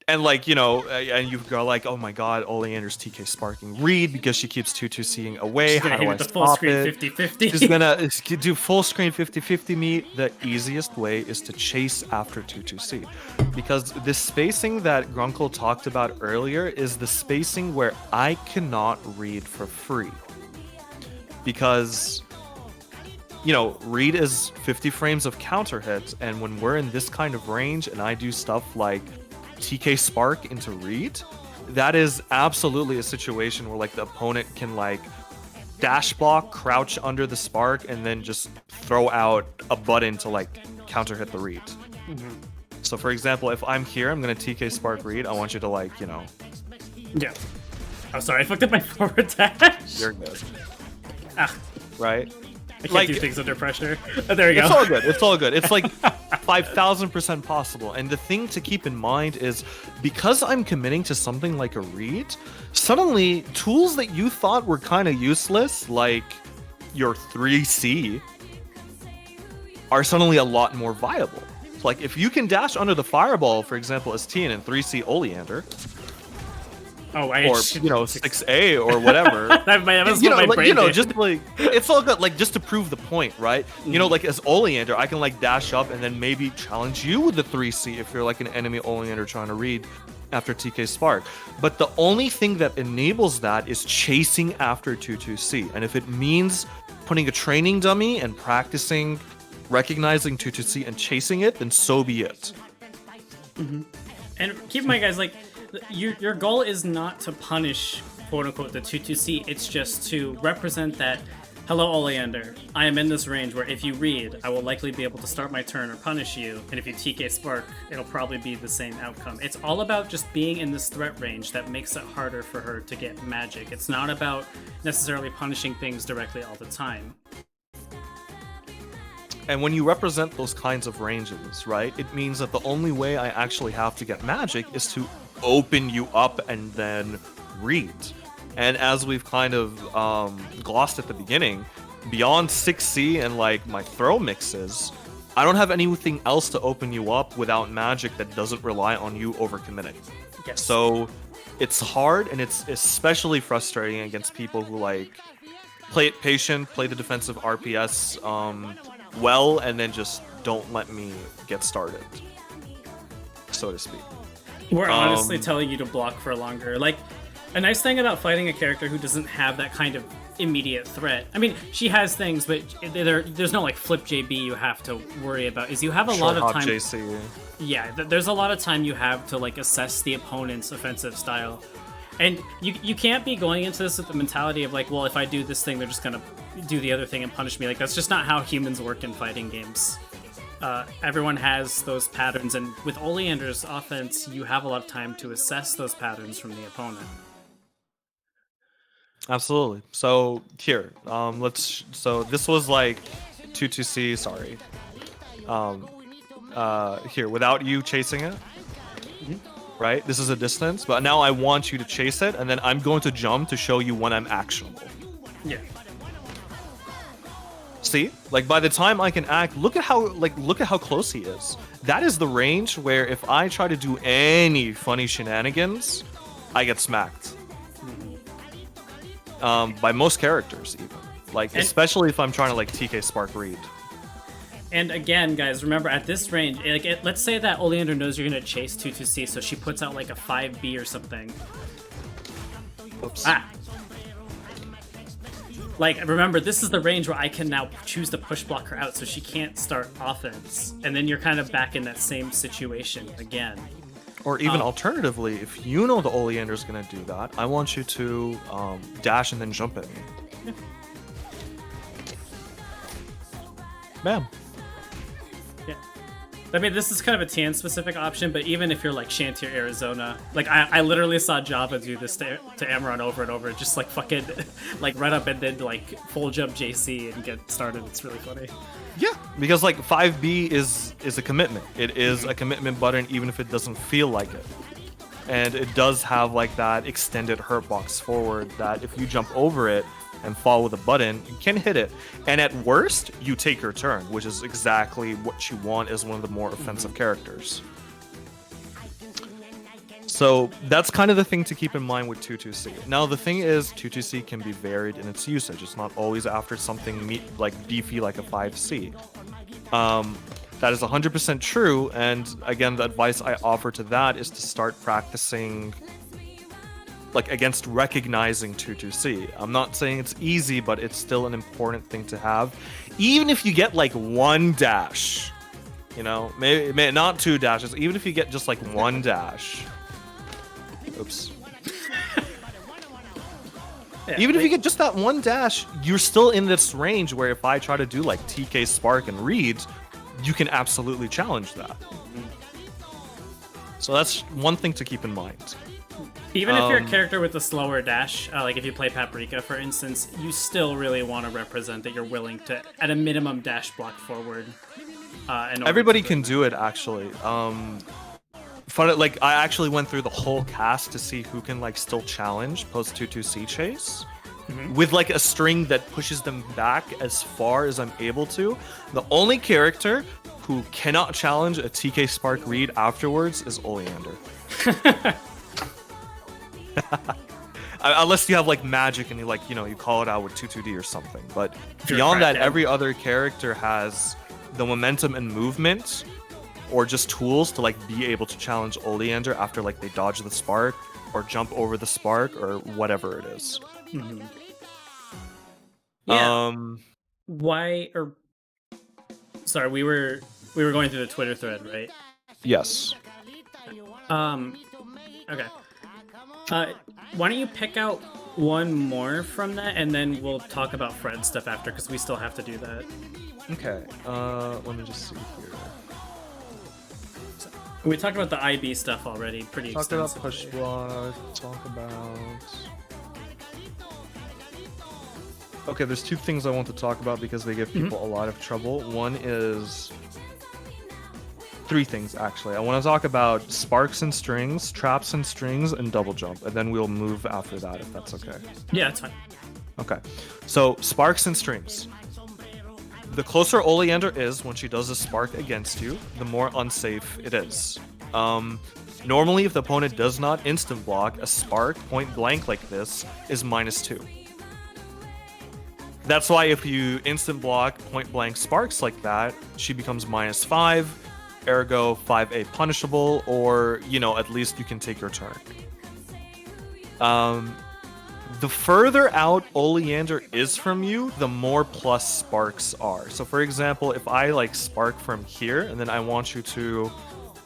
And like, you know, and you go like, oh my god, Oleander's TK sparking read because she keeps 2-2-C'ing away. She's gonna How do I hit the stop full screen it? 50-50. She's gonna do full screen 50-50 meet. The easiest way is to chase after 2-2-C. Because this spacing that Grunkle talked about earlier is the spacing where I cannot read for free. Because, you know, read is 50 frames of counter hits, and when we're in this kind of range and I do stuff like TK Spark into read, that is absolutely a situation where like the opponent can like dash block, crouch under the spark, and then just throw out a button to like counter hit the read. Mm-hmm. So for example, if I'm here, I'm gonna TK Spark read. I want you to like, you know. Yeah. I'm sorry, I fucked up my forward dash. You're good. Ah. Right? I can't do things under pressure. Oh, there you go. It's all good. It's all good. It's like 5,000% possible. And the thing to keep in mind is, because I'm committing to something like a read, suddenly tools that you thought were kind of useless, like your 3C, are suddenly a lot more viable. Like if you can dash under the fireball, for example, as Tian in 3C Oleander, or you know, 6A or whatever. That's you know, what my like, brain you know, did. just like it's all good, like just to prove the point, right? You know, like as Oleander, I can like dash up and then maybe challenge you with the 3C if you're like an enemy Oleander trying to read after TK Spark. But the only thing that enables that is chasing after 2-2C. And if it means putting a training dummy and practicing recognizing 2-2C and chasing it, then so be it. Mm-hmm. And keep in mind, guys, like your goal is not to punish, quote unquote, the 2-2C. It's just to represent that, hello, Oleander, I am in this range where if you read, I will likely be able to start my turn or punish you, and if you TK Spark, it'll probably be the same outcome. It's all about just being in this threat range that makes it harder for her to get magic. It's not about necessarily punishing things directly all the time. And when you represent those kinds of ranges, right, it means that the only way I actually have to get magic is to open you up and then read. And as we've kind of glossed at the beginning, beyond 6C and like my throw mixes, I don't have anything else to open you up without magic that doesn't rely on you overcommitting. Yes. So it's hard, and it's especially frustrating against people who like play it patient, play the defensive RPS well, and then just don't let me get started, so to speak. We're honestly telling you to block for longer. Like, a nice thing about fighting a character who doesn't have that kind of immediate threat, I mean, she has things, but there's no like flip JB you have to worry about, is you have a lot of time. JC. Yeah, there's a lot of time you have to like assess the opponent's offensive style. And you can't be going into this with the mentality of like, well, if I do this thing, they're just gonna do the other thing and punish me. Like, that's just not how humans work in fighting games. Everyone has those patterns, and with Oleander's offense, you have a lot of time to assess those patterns from the opponent. Absolutely. So here, so this was like 2-2C, sorry. Here, without you chasing it. Mm-hmm. Right? This is a distance, but now I want you to chase it, and then I'm going to jump to show you when I'm actionable. Yeah. See? Like, by the time I can act, look at how close he is. That is the range where if I try to do any funny shenanigans, I get smacked. Mm-hmm. by most characters even. Like, especially if I'm trying to like TK Spark read. And again, guys, remember at this range, like let's say that Oleander knows you're gonna chase 2-2C, so she puts out like a 5B or something. Oops. Like, remember, this is the range where I can now choose to push block her out so she can't start offense. And then you're kind of back in that same situation again. Or even alternatively, if you know the Oleander's gonna do that, I want you to dash and then jump at me. Yeah. Bam. Yeah. I mean, this is kind of a Tian specific option, but even if you're like Shanty or Arizona, like I literally saw Java do this to Amaron over and over, just like fucking like run up and then like full jump JC and get started. It's really funny. Yeah, because like 5B is a commitment. It is a commitment button even if it doesn't feel like it. And it does have like that extended hurt box forward that if you jump over it and fall with a button, you can hit it. And at worst, you take your turn, which is exactly what you want as one of the more offensive characters. So that's kind of the thing to keep in mind with 2-2C. Now the thing is, 2-2C can be varied in its usage. It's not always after something like beefy like a 5C. That is 100% true, and again, the advice I offer to that is to start practicing like against recognizing 2-2C. I'm not saying it's easy, but it's still an important thing to have. Even if you get like one dash, you know, maybe not 2 dashes, even if you get just like 1 dash. Oops. Yeah, even if you get just that 1 dash, you're still in this range where if I try to do like TK Spark and read, you can absolutely challenge that. So that's one thing to keep in mind. Even if you're a character with a slower dash, like if you play Paprika, for instance, you still really want to represent that you're willing to, at a minimum, dash block forward. Everybody can do it, actually. Like, I actually went through the whole cast to see who can like still challenge post 2-2C chase. With like a string that pushes them back as far as I'm able to. The only character who cannot challenge a TK Spark read afterwards is Oleander. Unless you have like magic and you like, you know, you call it out with 2-2D or something. But beyond that, every other character has the momentum and movement or just tools to like be able to challenge Oleander after like they dodge the spark or jump over the spark or whatever it is. Yeah. Sorry, we were going through the Twitter thread, right? Yes. Okay. Why don't you pick out one more from that, and then we'll talk about Fred stuff after, because we still have to do that. Okay. Let me just see here. We talked about the IB stuff already pretty extensively. Talk about Pushblock. Talk about... Okay, there's 2 things I want to talk about because they give people a lot of trouble. One is... 3 things, actually. I want to talk about sparks and strings, traps and strings, and double jump, and then we'll move after that, if that's okay. Yeah, that's fine. Okay. So, sparks and strings. The closer Oleander is when she does a spark against you, the more unsafe it is. Normally, if the opponent does not instant block, a spark point blank like this is -2. That's why if you instant block point blank sparks like that, she becomes -5, ergo 5A punishable, or, you know, at least you can take your turn. The further out Oleander is from you, the more plus sparks are. So for example, if I like spark from here, and then I want you to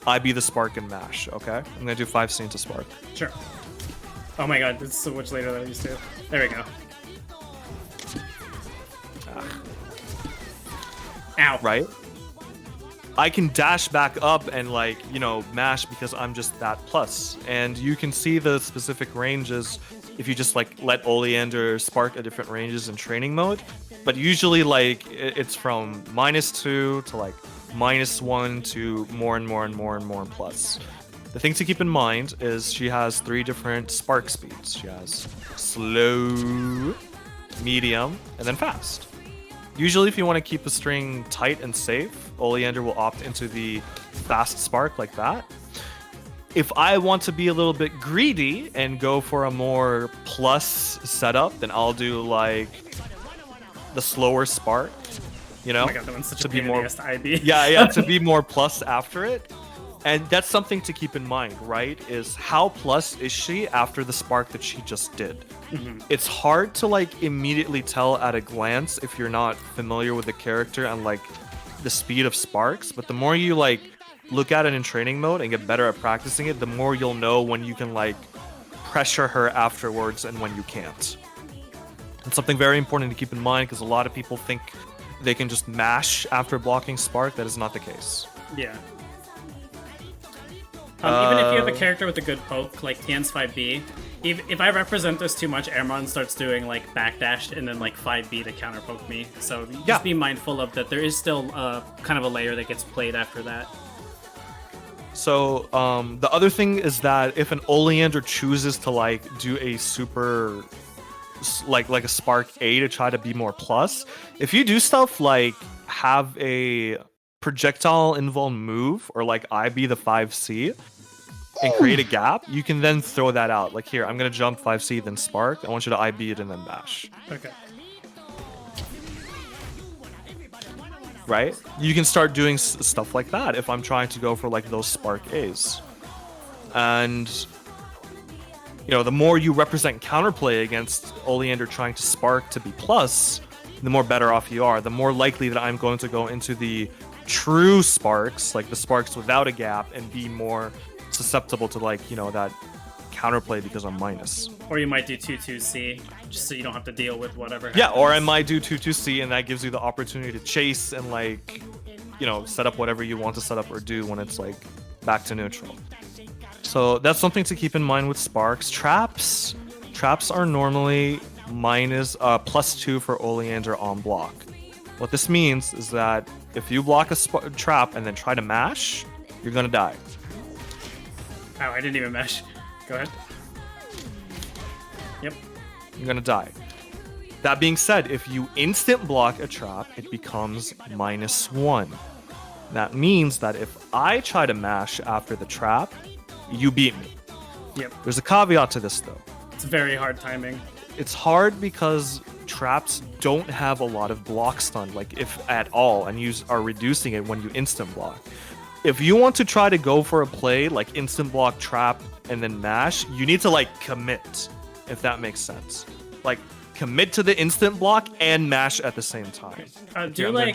IB the spark and mash, okay? I'm gonna do 5C into spark. Sure. Oh my god, this is so much later than I used to. There we go. Ow. Right? I can dash back up and like, you know, mash because I'm just that plus. And you can see the specific ranges if you just like let Oleander spark at different ranges in training mode. But usually like it's from -2 to like -1 to more and more and more and more plus. The thing to keep in mind is she has 3 different spark speeds. She has slow, medium, and then fast. Usually if you want to keep the string tight and safe, Oleander will opt into the fast spark like that. if I want to be a little bit greedy and go for a more plus setup, then I'll do like the slower spark, you know, Oh my god, that one's such to a be pain more in the ass to IB. yeah, to be more plus after it. And that's something to keep in mind, right? Is how plus is she after the spark that she just did? It's hard to like immediately tell at a glance if you're not familiar with the character and like the speed of sparks, but the more you like look at it in training mode and get better at practicing it, the more you'll know when you can like pressure her afterwards and when you can't. It's something very important to keep in mind because a lot of people think they can just mash after blocking spark. That is not the case. Yeah. Even if you have a character with a good poke, like Tian's 5B, if I represent this too much, Amaron starts doing like backdash and then like 5B to counter poke me. So just be mindful of that. There is still kind of a layer that gets played after that. So the other thing is that if an Oleander chooses to like do a super like a spark A to try to be more plus, if you do stuff like have a projectile involved move or like IB the 5C and create a gap, you can then throw that out. Like here, I'm gonna jump 5C then spark. I want you to IB it and then bash. Okay. Right? You can start doing stuff like that if I'm trying to go for like those spark A's. And you know, the more you represent counterplay against Oleander trying to spark to be plus, the more better off you are. The more likely that I'm going to go into the true sparks, like the sparks without a gap, and be more susceptible to like, you know, that counterplay because I'm minus. Or you might do 2-2C, just so you don't have to deal with whatever happens. Yeah, or I might do 2-2C, and that gives you the opportunity to chase and like, you know, set up whatever you want to set up or do when it's like back to neutral. So that's something to keep in mind with sparks. Traps are normally +2 for Oleander on block. What this means is that if you block a trap and then try to mash, you're gonna die. Oh, I didn't even mesh. Go ahead. Yep. You're gonna die. That being said, if you instant block a trap, it becomes -1. That means that if I try to mash after the trap, you beat me. Yep. There's a caveat to this though. It's very hard timing. It's hard because traps don't have a lot of block stun, like if at all, and you are reducing it when you instant block. If you want to try to go for a play like instant block trap and then mash, you need to like commit, if that makes sense. Like commit to the instant block and mash at the same time. Do like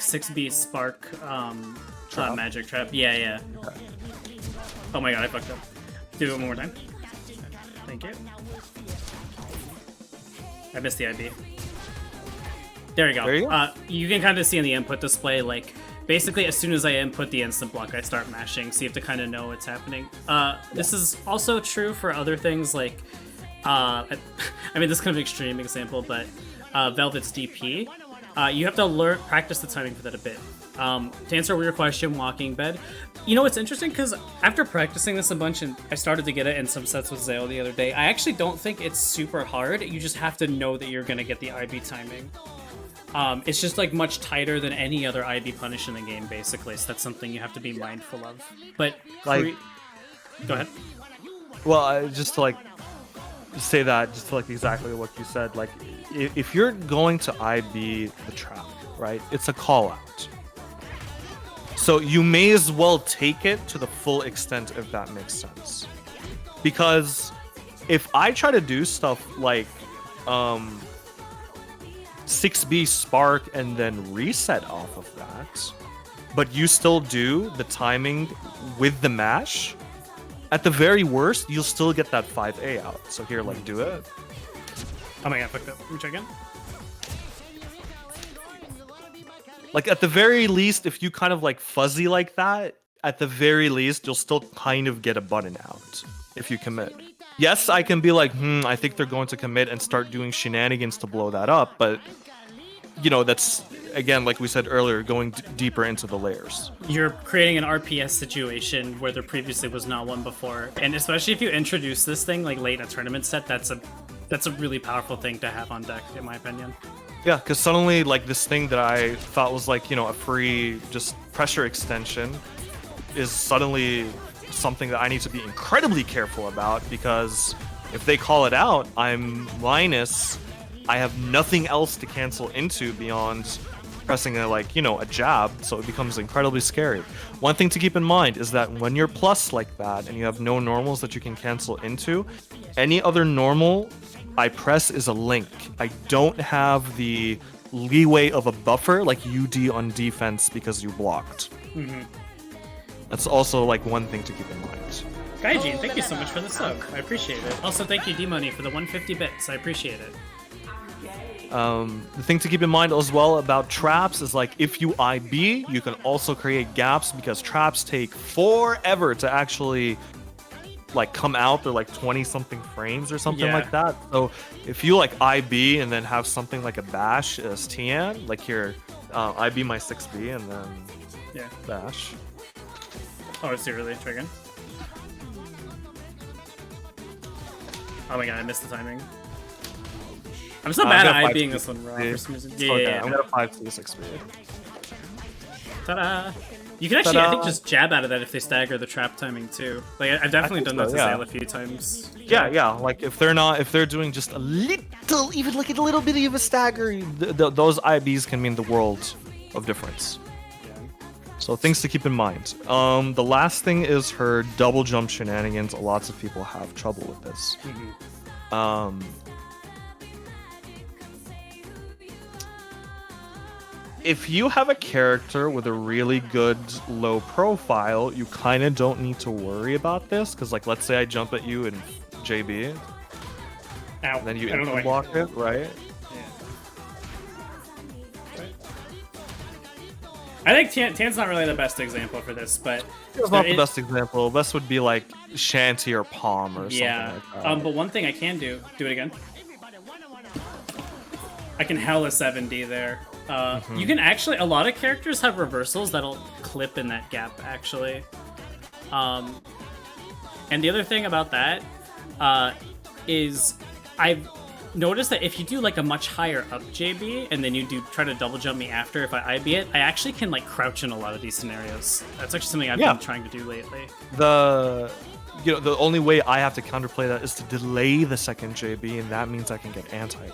6B spark magic trap. Yeah. Okay. Oh my god, I fucked up. Do it one more time. Thank you. I missed the IB. There you go. There you go. You can kind of see in the input display, like, basically as soon as I input the instant block, I start mashing, so you have to kind of know what's happening. This is also true for other things, like, I mean, this is kind of an extreme example, but Velvet's DP. You have to practice the timing for that a bit. To answer your question, walking bed. You know, it's interesting because after practicing this a bunch and I started to get it in some sets with Zale the other day, I actually don't think it's super hard. You just have to know that you're going to get the IB timing. It's just like much tighter than any other IB punish in the game, basically. So that's something you have to be mindful of. But like, go ahead. Well, just to like say that, just to like exactly what you said, like if you're going to IB the trap, right? It's a call out. So you may as well take it to the full extent, if that makes sense. Because if I try to do stuff like 6B spark and then reset off of that, but you still do the timing with the mash, at the very worst, you'll still get that 5A out. So here, like, do it. Oh my god, fucked up. Let me check again. Like, at the very least, if you kind of like fuzzy like that, at the very least, you'll still kind of get a button out if you commit. Yes, I can be like, I think they're going to commit and start doing shenanigans to blow that up, but, you know, that's, again, like we said earlier, going deeper into the layers. You're creating an RPS situation where there previously was not one before, and especially if you introduce this thing like late in a tournament set, that's a really powerful thing to have on deck, in my opinion. Yeah, because suddenly, like, this thing that I thought was, like, you know, a free just pressure extension is suddenly something that I need to be incredibly careful about, because if they call it out, I'm minus. I have nothing else to cancel into beyond pressing a jab, so it becomes incredibly scary. One thing to keep in mind is that when you're plus like that and you have no normals that you can cancel into, any other normal I press is a link. I don't have the leeway of a buffer like UD on defense because you blocked. That's also like one thing to keep in mind. Gaijin, thank you so much for the sub. I appreciate it. Also, thank you, D-Money, for the 150 bits. I appreciate it. The thing to keep in mind as well about traps is like if you IB, you can also create gaps because traps take forever to actually like come out. They're like 20 something frames or something like that. So if you like IB and then have something like a bash as Tian, like here, IB my 6B and then bash. Oh, is it really? Try again. Oh my god, I missed the timing. I'm so bad at IBing this one raw for some reason. Yeah. I'm gonna 5C 6B. Ta-da! You can actually, I think, just jab out of that if they stagger the trap timing too. Like I've definitely done that to Zale a few times. Yeah. Like if they're doing just a little, even like a little bit of a stagger, those IBs can mean the world of difference. So things to keep in mind. The last thing is her double jump shenanigans. Lots of people have trouble with this. If you have a character with a really good low profile, you kind of don't need to worry about this, because like let's say I jump at you in JB, ow, then you instant block it, right? I think Tian's not really the best example for this, but it's not the best example. Best would be like Shanty or Palm or something like that. But one thing I can do it again. I can hell a 7D there. You can actually, a lot of characters have reversals that'll clip in that gap, actually. And the other thing about that is I've noticed that if you do like a much higher up JB and then you do try to double jump me after if I IB it, I actually can like crouch in a lot of these scenarios. That's actually something I've been trying to do lately. The only way I have to counterplay that is to delay the second JB, and that means I can get anti.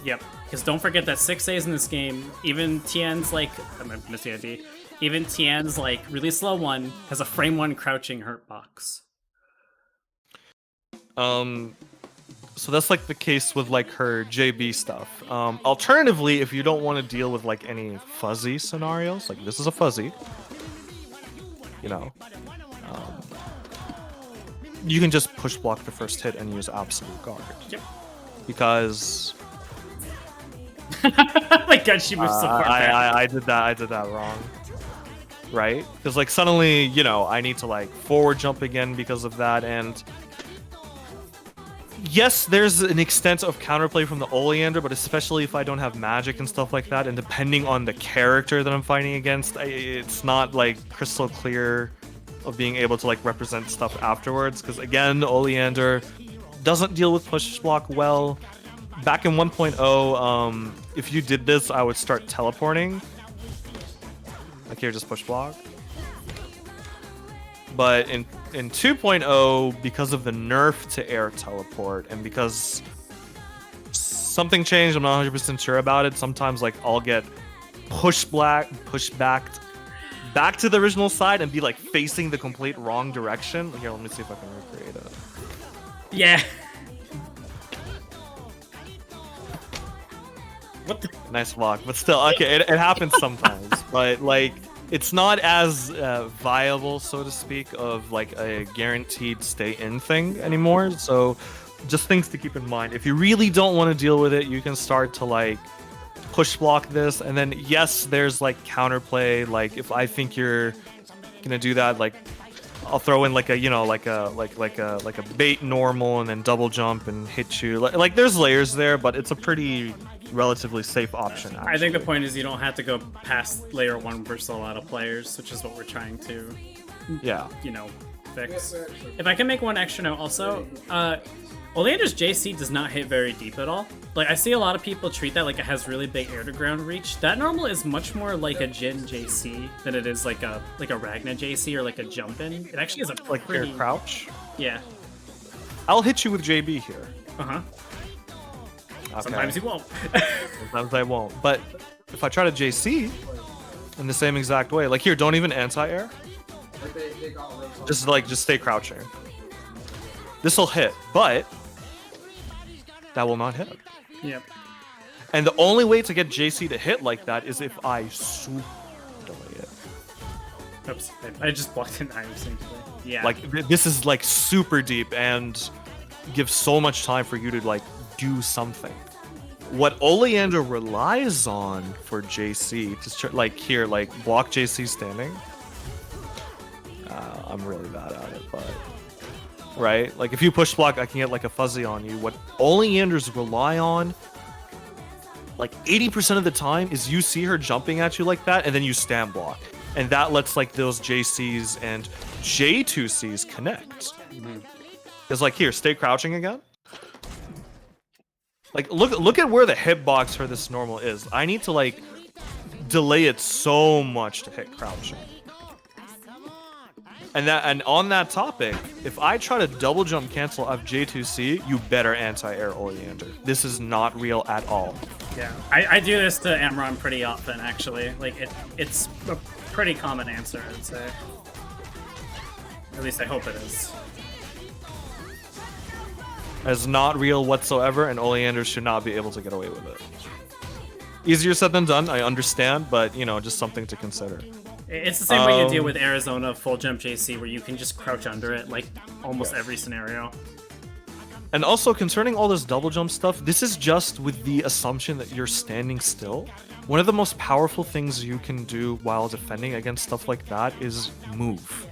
Yep, because don't forget that 6As in this game, even Tian's like, I'm missing ID, even Tian's like really slow one has a frame 1 crouching hurt box. So that's like the case with like her JB stuff. Alternatively, if you don't want to deal with like any fuzzy scenarios, like this is a fuzzy, you can just push block the first hit and use absolute guard. Yep. Because my god, she moves so far back. I did that wrong. Right? Because like suddenly, I need to like forward jump again because of that, and yes, there's an extent of counterplay from the Oleander, but especially if I don't have magic and stuff like that, and depending on the character that I'm fighting against, it's not like crystal clear of being able to like represent stuff afterwards. Because again, Oleander doesn't deal with push block well. Back in 1.0, if you did this, I would start teleporting. Like here, just push block. But in 2.0, because of the nerf to air teleport, and because something changed, I'm not 100% sure about it, sometimes like I'll get pushed back to the original side and be like facing the complete wrong direction. Here, let me see if I can recreate it. Yeah. What the? Nice block, but still, okay, it happens sometimes. But like, it's not as viable, so to speak, of like a guaranteed stay in thing anymore. So just things to keep in mind. If you really don't want to deal with it, you can start to like push block this, and then yes, there's like counterplay. Like if I think you're gonna do that, like I'll throw in like a like a bait normal and then double jump and hit you. Like there's layers there, but it's a pretty relatively safe option, actually. I think the point is you don't have to go past layer 1 versus a lot of players, which is what we're trying to Perfect. If I can make one extra note also, Oleander's JC does not hit very deep at all. Like, I see a lot of people treat that like it has really big air-to-ground reach. That normal is much more like a Jin JC than it is like a Ragna JC or like a jump-in. It actually is a Like pretty... air crouch? Yeah. I'll hit you with JB here. Uh-huh. Okay. Sometimes you won't. Sometimes I won't. But if I try to JC in the same exact way, like here, don't even anti-air. Just stay crouching. This will hit, but that will not hit. Yep. And the only way to get JC to hit like that is if I super delay it. Oops. I just blocked an iron simply. Yeah. Like this is like super deep and gives so much time for you to like do something. What Oleander relies on for JC to like here, like block JC standing. I'm really bad at it, but right, like if you push block, I can get like a fuzzy on you. What Oleanders rely on, like 80% of the time, is you see her jumping at you like that, and then you stand block, and that lets like those JCs and J2Cs connect. It's like here, stay crouching again. Like look at where the hitbox for this normal is. I need to like delay it so much to hit crouching. And on that topic, if I try to double jump cancel off J2C, you better anti-air Oleander. This is not real at all. Yeah, I do this to Amaron pretty often, actually. Like, it's a pretty common answer, I'd say. At least I hope it is. It's not real whatsoever, and Oleander should not be able to get away with it. Easier said than done, I understand, but, you know, just something to consider. It's the same way you deal with Arizona full jump JC, where you can just crouch under it, like, almost every scenario. And also, concerning all this double jump stuff, this is just with the assumption that you're standing still. One of the most powerful things you can do while defending against stuff like that is move.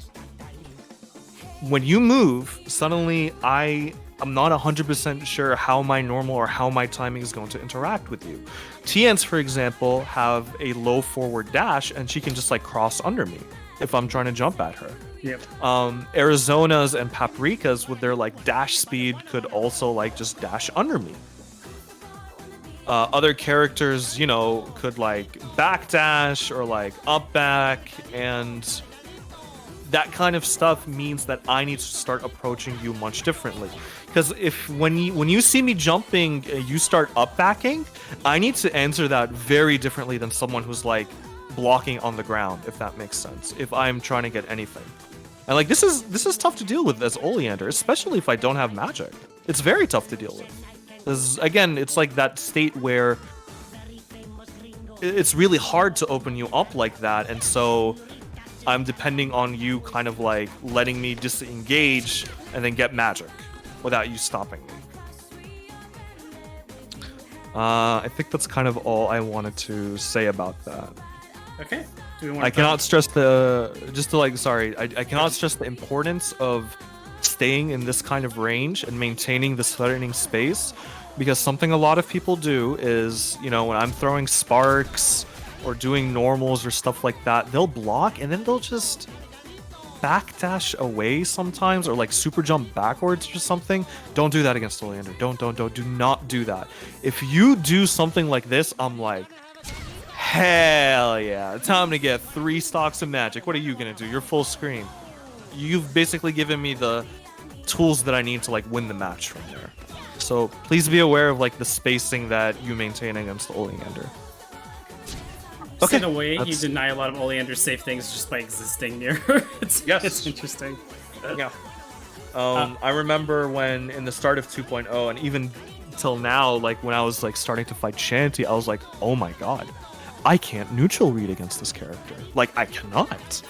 When you move, suddenly I'm not 100% sure how my normal or how my timing is going to interact with you. Tian's, for example, have a low forward dash, and she can just like cross under me if I'm trying to jump at her. Yep. Arizona's and Paprika's with their like dash speed could also like just dash under me. Other characters, you know, could like backdash or like up back, and that kind of stuff means that I need to start approaching you much differently. Because when you see me jumping, you start up backing, I need to answer that very differently than someone who's like blocking on the ground, if that makes sense. If I'm trying to get anything, and like this is tough to deal with as Oleander, especially if I don't have magic. It's very tough to deal with. Because again, it's like that state where it's really hard to open you up like that, and so I'm depending on you kind of like letting me disengage and then get magic without you stopping me. I think that's kind of all I wanted to say about that. Okay. Do we want I cannot stress I cannot stress the importance of staying in this kind of range and maintaining this threatening space, because something a lot of people do is, you know, when I'm throwing sparks or doing normals or stuff like that, they'll block and then they'll just backdash away sometimes, or like super jump backwards or something. Don't do that against Oleander. Do not do that. If you do something like this, I'm like, hell yeah, time to get 3 stocks of magic. What are you gonna do? You're full screen. You've basically given me the tools that I need to like win the match from there. So please be aware of like the spacing that you maintain against Oleander. Okay, in a way, you deny a lot of Oleander's safe things just by existing near her. It's interesting. Yeah. I remember when in the start of 2.0, and even till now, like when I was like starting to fight Shanty, I was like, oh my god, I can't neutral read against this character. Like, I cannot.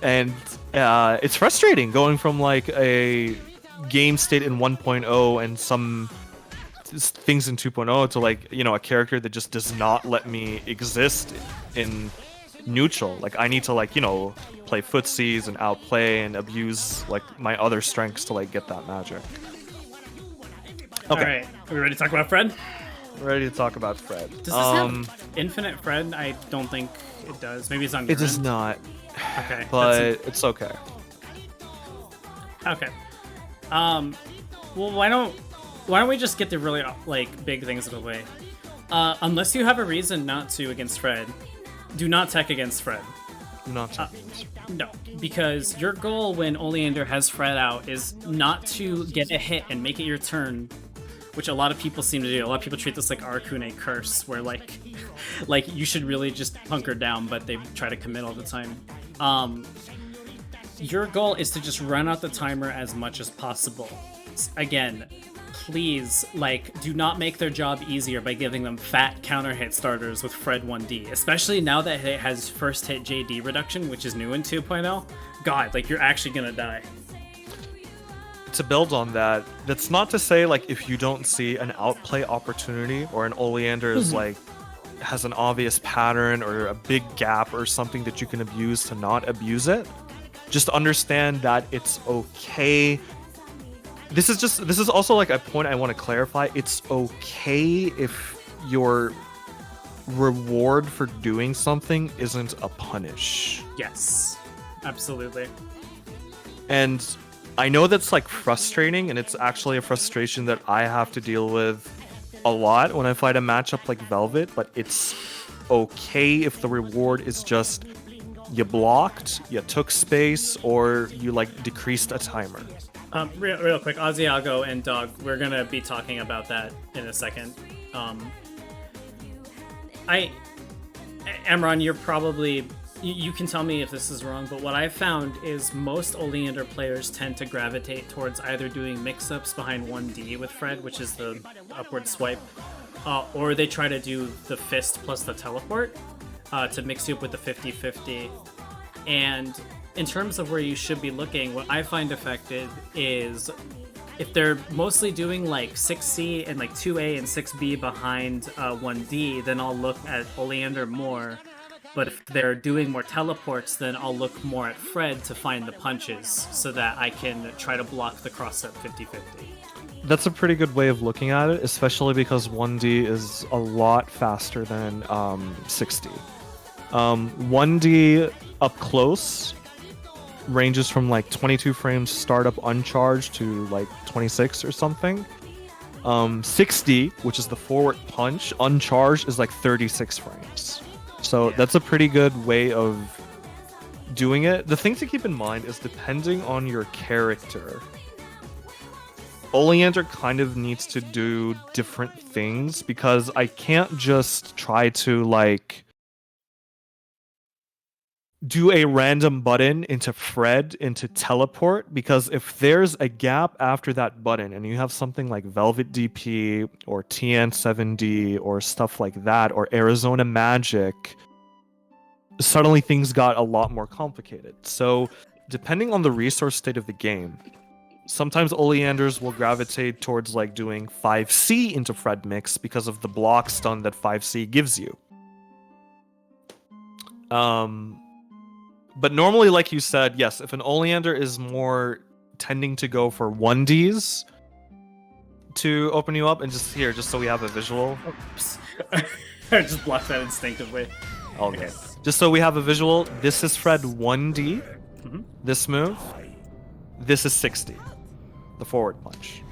And it's frustrating going from like a game state in 1.0 and some things in 2.0 to like, you know, a character that just does not let me exist in neutral. Like, I need to like, you know, play footsies and outplay and abuse like my other strengths to like get that magic. Okay. All right, are we ready to talk about Fred? Ready to talk about Fred. Does this have infinite Fred? I don't think it does. Maybe it's on. It does not. Okay. but it's okay. Okay. Well, why don't we just get the really like big things out of the way? Unless you have a reason not to against Fred, do not tech against Fred. Not No, because your goal when Oleander has Fred out is not to get a hit and make it your turn, which a lot of people seem to do. A lot of people treat this like Arcune Curse, where like you should really just hunker down, but they try to commit all the time. Your goal is to just run out the timer as much as possible. Again, please, like, do not make their job easier by giving them fat counter hit starters with Fred 1D, especially now that it has first hit JD reduction, which is new in 2.0. God, like, you're actually gonna die. To build on that, that's not to say, like, if you don't see an outplay opportunity or an Oleander is, like, has an obvious pattern or a big gap or something that you can abuse to not abuse it. Just understand that it's okay. This is also like a point I want to clarify. It's okay if your reward for doing something isn't a punish. Yes, absolutely. And I know that's like frustrating, and it's actually a frustration that I have to deal with a lot when I fight a matchup like Velvet, but it's okay if the reward is just you blocked, you took space, or you like decreased a timer. Real quick, Asiago and Dog, we're gonna be talking about that in a second. Amaron, you're probably, you can tell me if this is wrong, but what I've found is most Oleander players tend to gravitate towards either doing mix-ups behind 1D with Fred, which is the upward swipe, or they try to do the fist plus the teleport to mix you up with the 50-50. And in terms of where you should be looking, what I find effective is if they're mostly doing like 6C and like 2A and 6B behind 1D, then I'll look at Oleander more. But if they're doing more teleports, then I'll look more at Fred to find the punches so that I can try to block the cross-up 50-50. That's a pretty good way of looking at it, especially because 1D is a lot faster than 6D. 1D up close ranges from like 22 frames startup uncharged to like 26 or something. 6D, which is the forward punch, uncharged is like 36 frames. So that's a pretty good way of doing it. The thing to keep in mind is depending on your character, Oleander kind of needs to do different things, because I can't just try to like do a random button into Fred into teleport, because if there's a gap after that button and you have something like Velvet DP or Tian 7D or stuff like that, or Arizona Magic, suddenly things got a lot more complicated. So depending on the resource state of the game, sometimes Oleanders will gravitate towards like doing 5C into Fred mix because of the block stun that 5C gives you. But normally, like you said, yes, if an Oleander is more tending to go for 1Ds to open you up, and just here, just so we have a visual. Oops. I just blocked that instinctively. Okay. Just so we have a visual, this is Fred 1D, this move. This is 6D, the forward punch.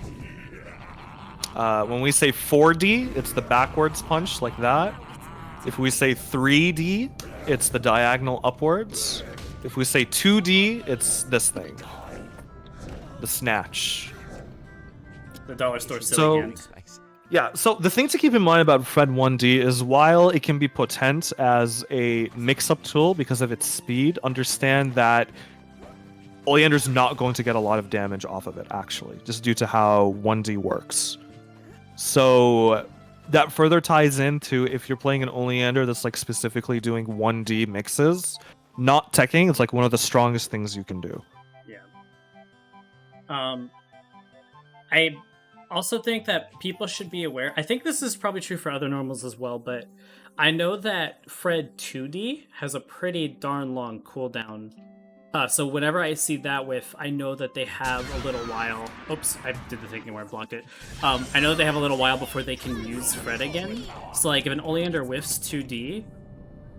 When we say 4D, it's the backwards punch like that. If we say 3D, it's the diagonal upwards. If we say 2D, it's this thing. The snatch. The dollar store silly hand. Yeah, so the thing to keep in mind about Fred 1D is while it can be potent as a mix-up tool because of its speed, understand that Oleander's not going to get a lot of damage off of it, actually, just due to how 1D works. So that further ties into if you're playing an Oleander that's like specifically doing 1D mixes, not teching, it's like one of the strongest things you can do. Yeah. I also think that people should be aware. I think this is probably true for other normals as well, but I know that Fred 2D has a pretty darn long cooldown. So whenever I see that whiff, I know that they have a little while. Oops, I did the thing where I blocked it. I know they have a little while before they can use Fred again. So like if an Oleander whiffs 2D,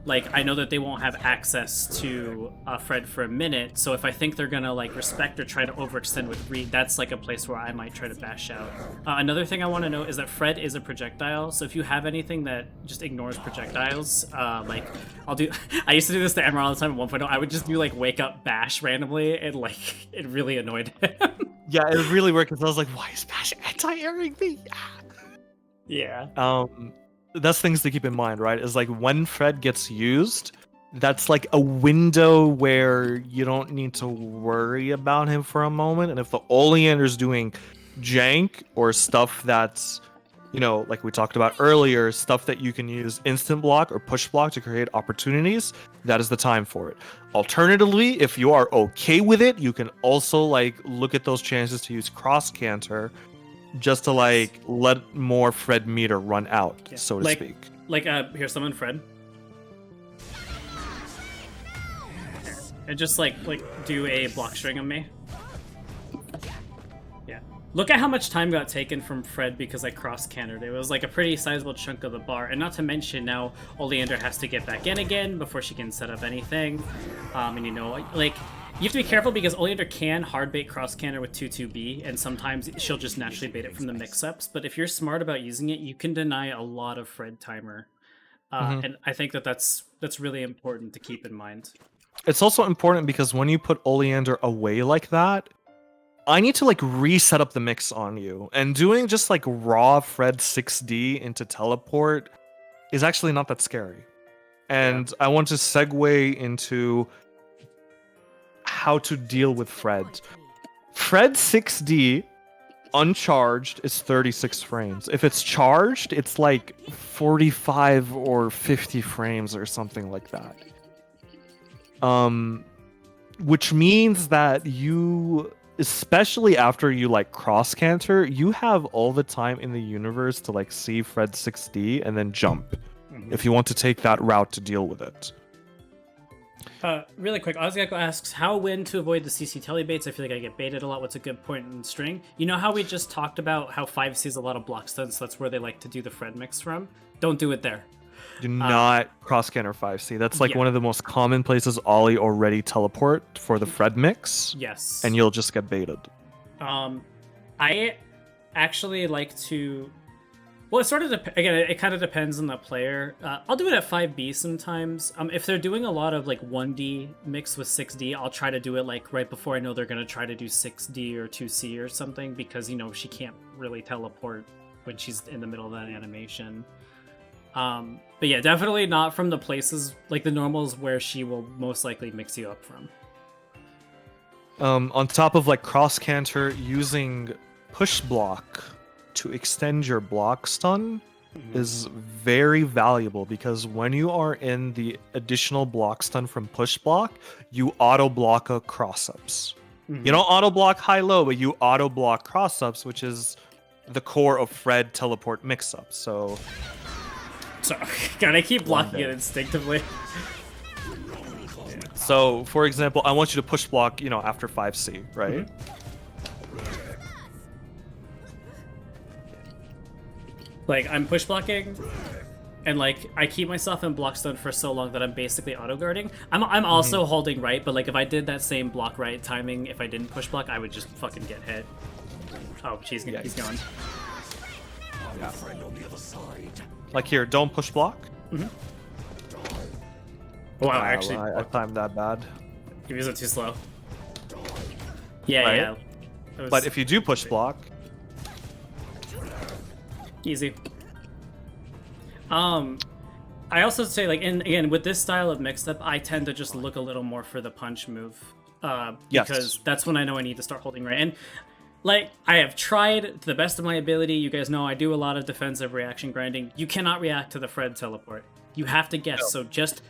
like I know that they won't have access to Fred for a minute, so if I think they're gonna like respect or try to overextend with Reed, that's like a place where I might try to bash out. Another thing I want to note is that Fred is a projectile, so if you have anything that just ignores projectiles, like I'll do. I used to do this to Amaron all the time at 1.0. I would just do like wake up bash randomly, and like it really annoyed him. Yeah, it really worked because I was like, why is bash anti-airing me? Yeah. That's things to keep in mind, right? Is like when Fred gets used, that's like a window where you don't need to worry about him for a moment. And if the Oleander's doing jank or stuff that's, you know, like we talked about earlier, stuff that you can use instant block or push block to create opportunities, that is the time for it. Alternatively, if you are okay with it, you can also like look at those chances to use cross canter just to like let more Fred meter run out, so to speak. Like here's someone Fred. And just like do a block string on me. Yeah. Look at how much time got taken from Fred because I cross cantered. It was like a pretty sizable chunk of the bar, and not to mention now Oleander has to get back in again before she can set up anything. And you know, like you have to be careful because Oleander can hard bait cross canter with 2-2B, and sometimes she'll just naturally bait it from the mix-ups. But if you're smart about using it, you can deny a lot of Fred timer. And I think that's really important to keep in mind. It's also important because when you put Oleander away like that, I need to like reset up the mix on you. And doing just like raw Fred 6D into teleport is actually not that scary. And I want to segue into how to deal with Fred. Fred 6D uncharged is 36 frames. If it's charged, it's like 45 or 50 frames or something like that. Which means that you, especially after you like cross canter, you have all the time in the universe to like see Fred 6D and then jump if you want to take that route to deal with it. Really quick, Ozgecko asks, how when to avoid the CC Tele baits? I feel like I get baited a lot. What's a good point in string? You know how we just talked about how 5 sees a lot of block stunts, that's where they like to do the Fred mix from? Don't do it there. Do not cross canter 5C. That's like one of the most common places Ollie already teleport for the Fred mix. Yes. And you'll just get baited. I actually like to... Well, it sort of again, it kind of depends on the player. I'll do it at 5B sometimes. If they're doing a lot of like 1D mixed with 6D, I'll try to do it like right before I know they're gonna try to do 6D or 2C or something, because you know she can't really teleport when she's in the middle of that animation. But yeah, definitely not from the places like the normals where she will most likely mix you up from. On top of like cross canter, using push block to extend your block stun is very valuable, because when you are in the additional block stun from push block, you auto block a cross ups. You don't auto block high low, but you auto block cross ups, which is the core of Fred teleport mix ups. So God, I keep blocking it instinctively. So for example, I want you to push block, you know, after 5C, right? Like, I'm push blocking, and like, I keep myself in block stun for so long that I'm basically auto-guarding. I'm also holding right, but like, if I did that same block right timing, if I didn't push block, I would just fucking get hit. Oh, he's gone. Yeah. Like here, don't push block. Wow, actually... I timed that bad. He was too slow. Yeah, right? Yeah. But if you do push block... Easy. I also say, like, again, with this style of mixed-up, I tend to just look a little more for the punch move. Because that's when I know I need to start holding right. And, like, I have tried to the best of my ability. You guys know I do a lot of defensive reaction grinding. You cannot react to the Fred teleport. You have to guess, so just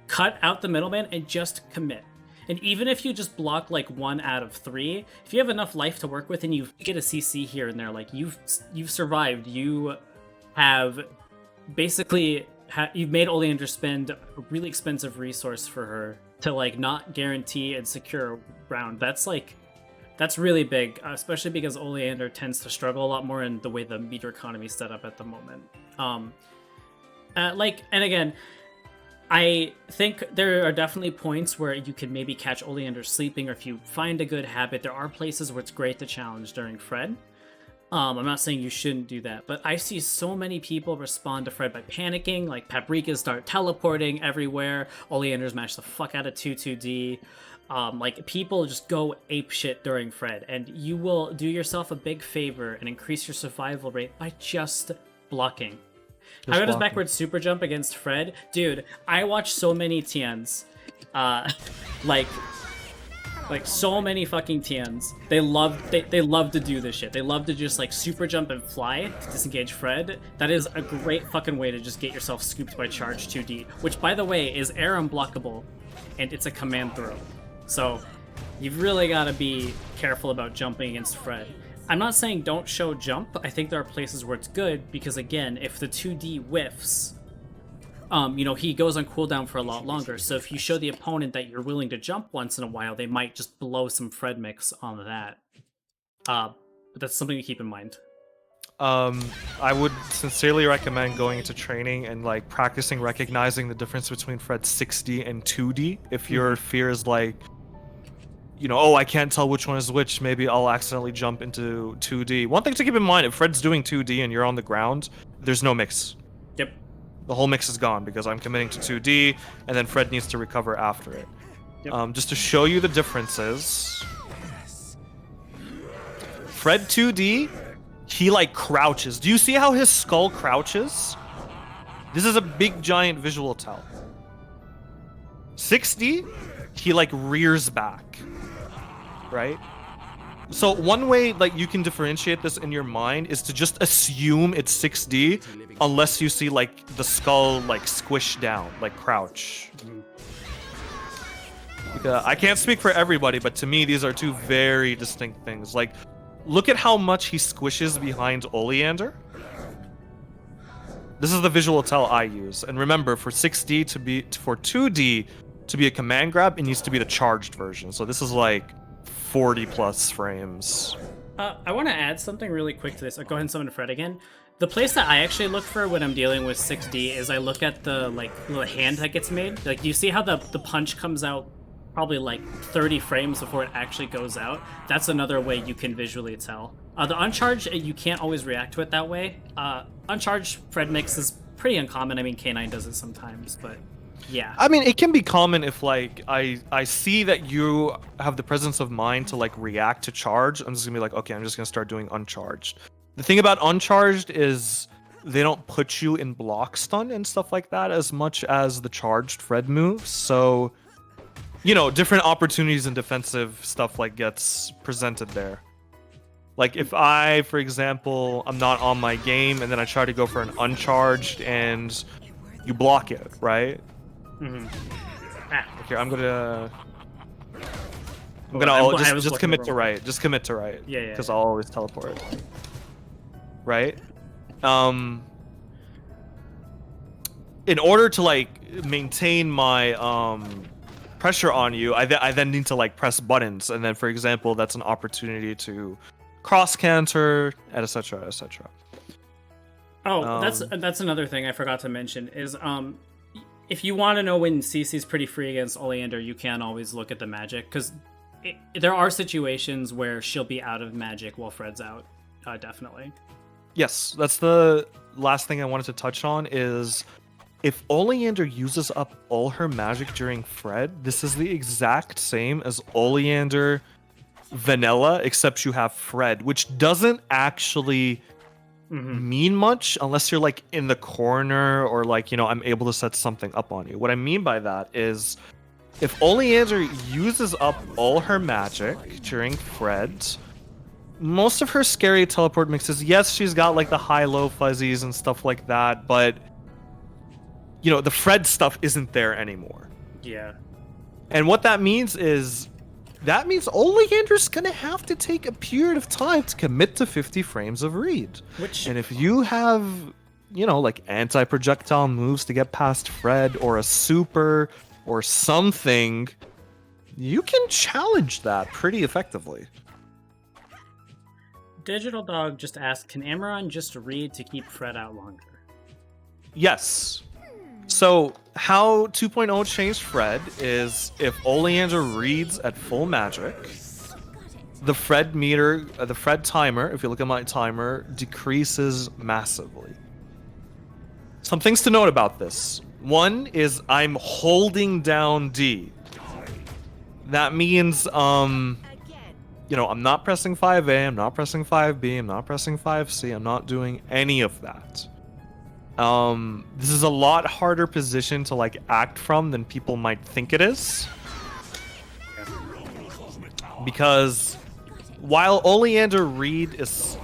cut out the middleman and just commit. And even if you just block like 1 out of 3, if you have enough life to work with and you get a CC here and there, like you've survived. You have basically you've made Oleander spend a really expensive resource for her to like not guarantee and secure a round. That's really big, especially because Oleander tends to struggle a lot more in the way the meter economy is set up at the moment. And again, I think there are definitely points where you could maybe catch Oleander sleeping, or if you find a good habit, there are places where it's great to challenge during Fred. I'm not saying you shouldn't do that, but I see so many people respond to Fred by panicking, like Paprikas start teleporting everywhere, Oleanders mash the fuck out of 2-2D. Like, people just go ape shit during Fred, and you will do yourself a big favor and increase your survival rate by just blocking. How good is backward super jump against Fred? Dude, I watch so many Tians. Like so many fucking Tians. They love to do this shit. They love to just like super jump and fly to disengage Fred. That is a great fucking way to just get yourself scooped by charge 2D, which by the way is air unblockable, and it's a command throw. So you've really got to be careful about jumping against Fred. I'm not saying don't show jump. I think there are places where it's good because, again, if the 2D whiffs, he goes on cooldown for a lot longer. So if you show the opponent that you're willing to jump once in a while, they might just blow some Fred mix on that. But that's something to keep in mind. I would sincerely recommend going into training and like practicing recognizing the difference between Fred 6D and 2D. If your fear is like, oh, I can't tell which one is which, maybe I'll accidentally jump into 2D. One thing to keep in mind, if Fred's doing 2D and you're on the ground, there's no mix. Yep. The whole mix is gone because I'm committing to 2D, and then Fred needs to recover after it. Yep. Just to show you the differences, Fred 2D, he like crouches. Do you see how his skull crouches? This is a big giant visual tell. 6D, he like rears back. Right? So one way like you can differentiate this in your mind is to just assume it's 6D unless you see like the skull like squish down, like crouch. I can't speak for everybody, but to me these are two very distinct things. Like, look at how much he squishes behind Oleander. This is the visual tell I use. And remember, for 2D to be a command grab, it needs to be the charged version. So this is like 40 plus frames. I want to add something really quick to this. Go ahead and summon Fred again. The place that I actually look for when I'm dealing with 6D is I look at the little hand that gets made. Like, you see how the punch comes out probably like 30 frames before it actually goes out? That's another way you can visually tell. The uncharged, you can't always react to it that way. Uncharged Fred mix is pretty uncommon. I mean, K9 does it sometimes, but yeah. I mean, it can be common if like I see that you have the presence of mind to like react to charge. I'm just gonna be like, okay, I'm just gonna start doing uncharged. The thing about uncharged is they don't put you in block stun and stuff like that as much as the charged Fred moves. So, different opportunities and defensive stuff like gets presented there. Like if I, for example, I'm not on my game and then I try to go for an uncharged and you block it, right? Mm-hmm. Okay, I'm gonna just commit to right. Just commit to right. Yeah. Because I'll always teleport. Right? In order to like maintain my pressure on you, I then need to like press buttons, and then for example, that's an opportunity to cross counter, etc., etc. Oh, that's another thing I forgot to mention is if you want to know when CC's pretty free against Oleander, you can always look at the magic, because there are situations where she'll be out of magic while Fred's out. Definitely. Yes, that's the last thing I wanted to touch on is if Oleander uses up all her magic during Fred, this is the exact same as Oleander vanilla, except you have Fred, which doesn't actually mean much unless you're like in the corner or like, I'm able to set something up on you. What I mean by that is if Oleander uses up all her magic during Fred, most of her scary teleport mixes, yes, she's got like the high-low fuzzies and stuff like that, but the Fred stuff isn't there anymore. Yeah. And what that means is Oleander's gonna have to take a period of time to commit to 50 frames of read. And if you have, like anti-projectile moves to get past Fred or a super or something, you can challenge that pretty effectively. Digital Dog just asked, can Amaron just read to keep Fred out longer? Yes. So how 2.0 changed Fred is if Oleander reads at full magic, the Fred meter, the Fred timer, if you look at my timer, decreases massively. Some things to note about this. One is I'm holding down D. That means, I'm not pressing 5A, I'm not pressing 5B, I'm not pressing 5C, I'm not doing any of that. This is a lot harder position to like act from than people might think it is. Because while Oleander read is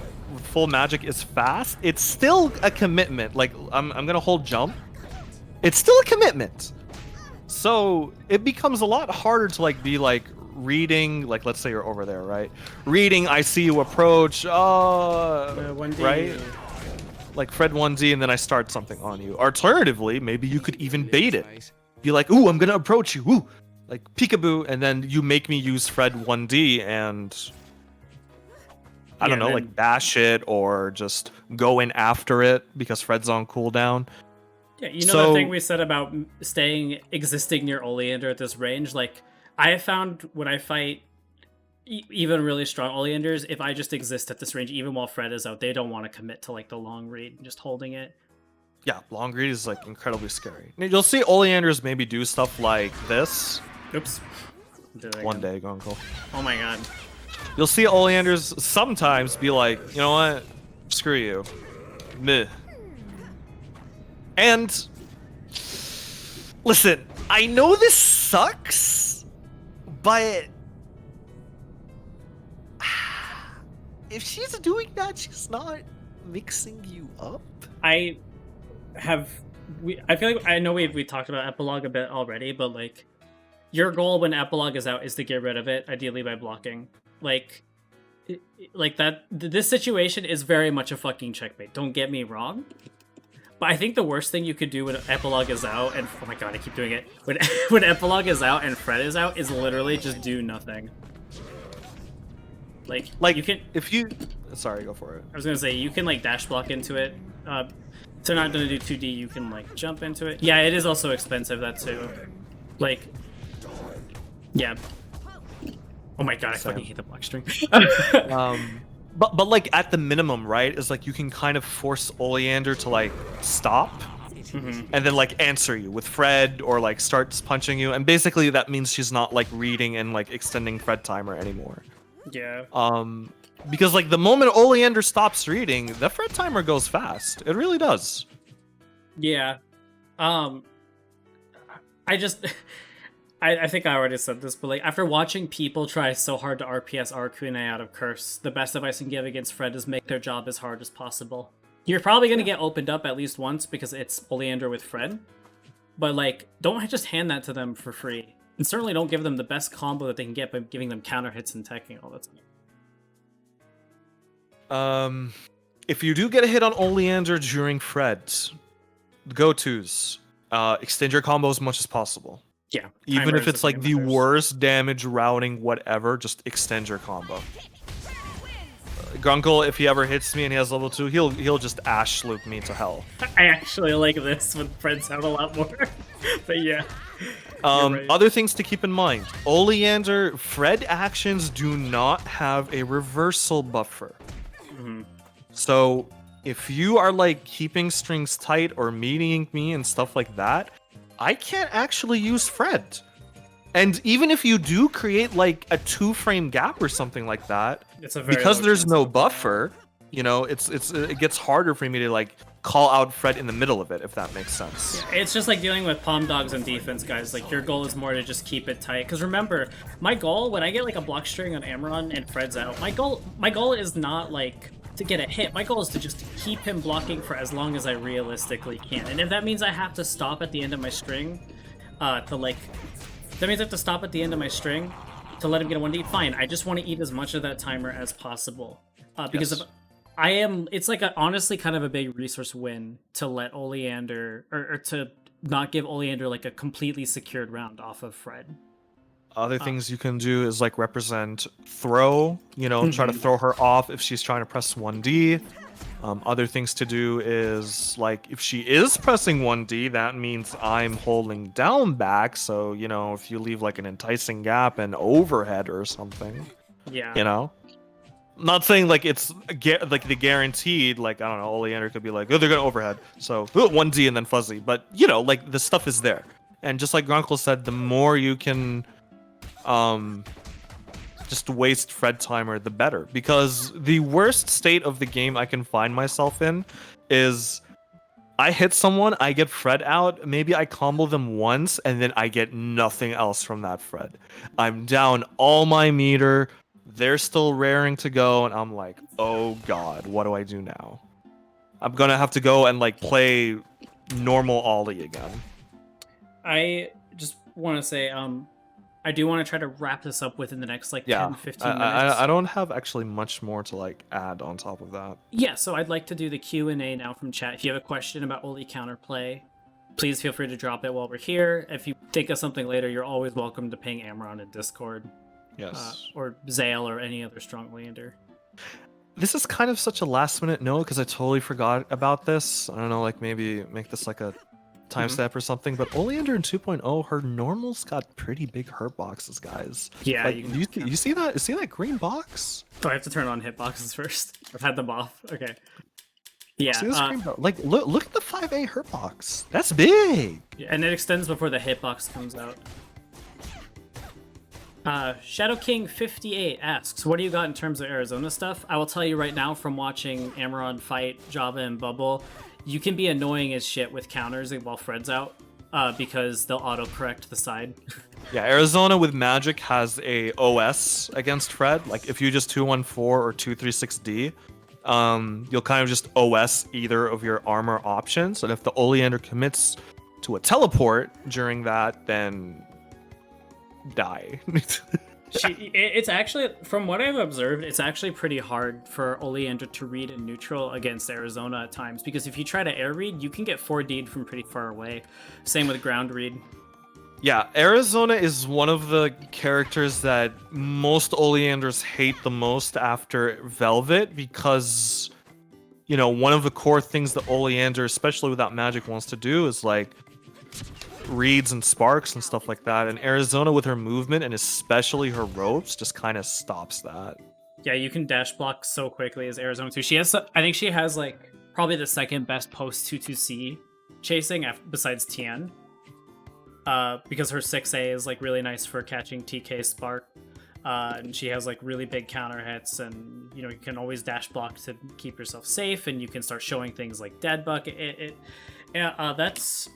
full magic is fast, it's still a commitment. Like I'm gonna hold jump. It's still a commitment. So it becomes a lot harder to like be like reading, like let's say you're over there, right? Reading, I see you approach, 1D. right? Like Fred 1D and then I start something on you. Alternatively, maybe you could even bait it. Be like, ooh, I'm gonna approach you, ooh, like peekaboo, and then you make me use Fred 1D and I don't know, then... like dash it or just go in after it because Fred's on cooldown. Yeah, you know the thing we said about existing near Oleander at this range? Like, I have found when I fight even really strong Oleanders, if I just exist at this range, even while Fred is out, they don't want to commit to, like, the long read, just holding it. Yeah, long read is, like, incredibly scary. You'll see Oleanders maybe do stuff like this. Oops. One day, Gunkel. Oh my god. You'll see Oleanders sometimes be like, you know what? Screw you. Meh. And listen, I know this sucks, but if she's doing that, she's not mixing you up. I feel like I know we talked about epilogue a bit already, but like your goal when epilogue is out is to get rid of it, ideally by blocking. Like that. This situation is very much a fucking checkmate. Don't get me wrong. But I think the worst thing you could do when epilogue is out, and oh my god, I keep doing it. When epilogue is out and Fred is out, is literally just do nothing. Like you can. If you, sorry, go for it. I was gonna say you can like dash block into it. So not gonna do 2D. You can like jump into it. Yeah, it is also expensive. That too. Like, yeah. Oh my god, I fucking hate the Blockstring. But like at the minimum, right, is like you can kind of force Oleander to like stop and then like answer you with Fred or like starts punching you, and basically that means she's not like reading and like extending Fred timer anymore. Yeah. Because like the moment Oleander stops reading, the Fred timer goes fast. It really does. Yeah. I think I already said this, but like after watching people try so hard to RPS Arcune out of Curse, the best advice I can give against Fred is make their job as hard as possible. You're probably going to get opened up at least once because it's Oleander with Fred, but like don't just hand that to them for free. And certainly don't give them the best combo that they can get by giving them counter hits and teching all the time. If you do get a hit on Oleander during Fred, go-tos, extend your combo as much as possible. Yeah. Even if it's like the worst damage routing, whatever, just extend your combo. Grunkle, if he ever hits me and he has level 2, he'll just ash loop me to hell. I actually like this when Fred's out a lot more. But yeah. Right. Other things to keep in mind. Oleander, Fred actions do not have a reversal buffer. So if you are like keeping strings tight or meeting me and stuff like that, I can't actually use Fred. And even if you do create like a 2-frame gap or something like that, because there's no buffer, you know, it gets harder for me to like call out Fred in the middle of it, if that makes sense. Yeah, it's just like dealing with palm dogs and defense, guys. Like your goal is more to just keep it tight. Because remember, my goal when I get like a block string on Amaron and Fred's out, my goal is not like to get a hit. My goal is to just keep him blocking for as long as I realistically can. And if that means I have to stop at the end of my string, to like, that means I have to stop at the end of my string to let him get a 1D, fine. I just want to eat as much of that timer as possible. Because if I am, it's like honestly kind of a big resource win to let Oleander, or to not give Oleander like a completely secured round off of Fred. Other things you can do is like represent throw, you know, try to throw her off if she's trying to press 1D. Other things to do is, like, if she is pressing 1D, that means I'm holding down back. So, you know, if you leave like an enticing gap and overhead or something, Yeah. you know? I'm not saying like it's like the guaranteed, like, I don't know, Oleander could be like, oh, they're gonna overhead, so 1D and then fuzzy. But, you know, like, the stuff is there. And just like Grunkle said, the more you can just waste Fred timer, the better. Because the worst state of the game I can find myself in is I hit someone, I get Fred out, maybe I combo them once, and then I get nothing else from that Fred. I'm down all my meter, they're still raring to go, and I'm like, oh god, what do I do now? I'm gonna have to go and, like, play normal Ollie again. I just want to say, I do want to try to wrap this up within the next, like, 10, 15 minutes. I don't have actually much more to, like, add on top of that. Yeah, so I'd like to do the Q&A now from chat. If you have a question about Oli Counterplay, please feel free to drop it while we're here. If you think of something later, you're always welcome to ping Amaron in Discord. Yes. Or Zale or any other strong Oleander. This is kind of such a last minute note because I totally forgot about this. I don't know, like, maybe make this like a time step or something, but Oleander in 2.0, her normals got pretty big hurt boxes, guys. Yeah, like, you see that? See that green box? Oh, I have to turn on hitboxes first. I've had them off. Okay. Yeah. See this green box? Like, look at the 5A hurt box. That's big. And it extends before the hitbox comes out. Shadow King 58 asks, what do you got in terms of Arizona stuff? I will tell you right now from watching Amaron fight Java and Bubble, you can be annoying as shit with counters while Fred's out, because they'll auto-correct the side. Yeah, Arizona with Magic has a OS against Fred. Like, if you just 214 or 236D, you'll kind of just OS either of your armor options, and if the Oleander commits to a teleport during that, then die. It's actually, from what I've observed, it's actually pretty hard for Oleander to read in neutral against Arizona at times, because if you try to air read, you can get 4D'd from pretty far away. Same with ground read. Yeah, Arizona is one of the characters that most Oleanders hate the most after Velvet, because, you know, one of the core things that Oleander, especially without Magic, wants to do is, like, reads and sparks and stuff like that, and Arizona with her movement and especially her ropes just kind of stops that. Yeah, you can dash block so quickly as Arizona too. She has, I think she has, like, probably the second best post 2-2C chasing besides Tian, because her 6A is, like, really nice for catching TK Spark, and she has, like, really big counter hits, and, you know, you can always dash block to keep yourself safe, and you can start showing things like Dead Buck. That's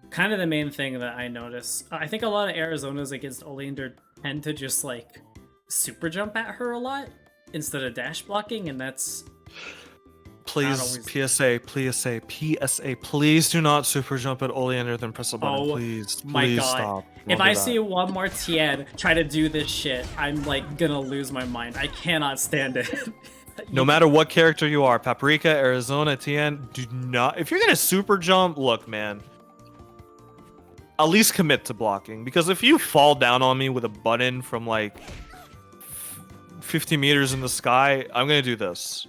kind of the main thing that I notice. I think a lot of Arizonas against Oleander tend to just, like, super jump at her a lot instead of dash blocking, and that's... Please, PSA, please do not super jump at Oleander, then press a button. Please God. Stop. If I see one more Tian try to do this shit, I'm, like, gonna lose my mind. I cannot stand it. No matter what character you are, Paprika, Arizona, Tian, do not... If you're gonna super jump, look, man, at least commit to blocking, because if you fall down on me with a button from, like, 50 meters in the sky, I'm gonna do this.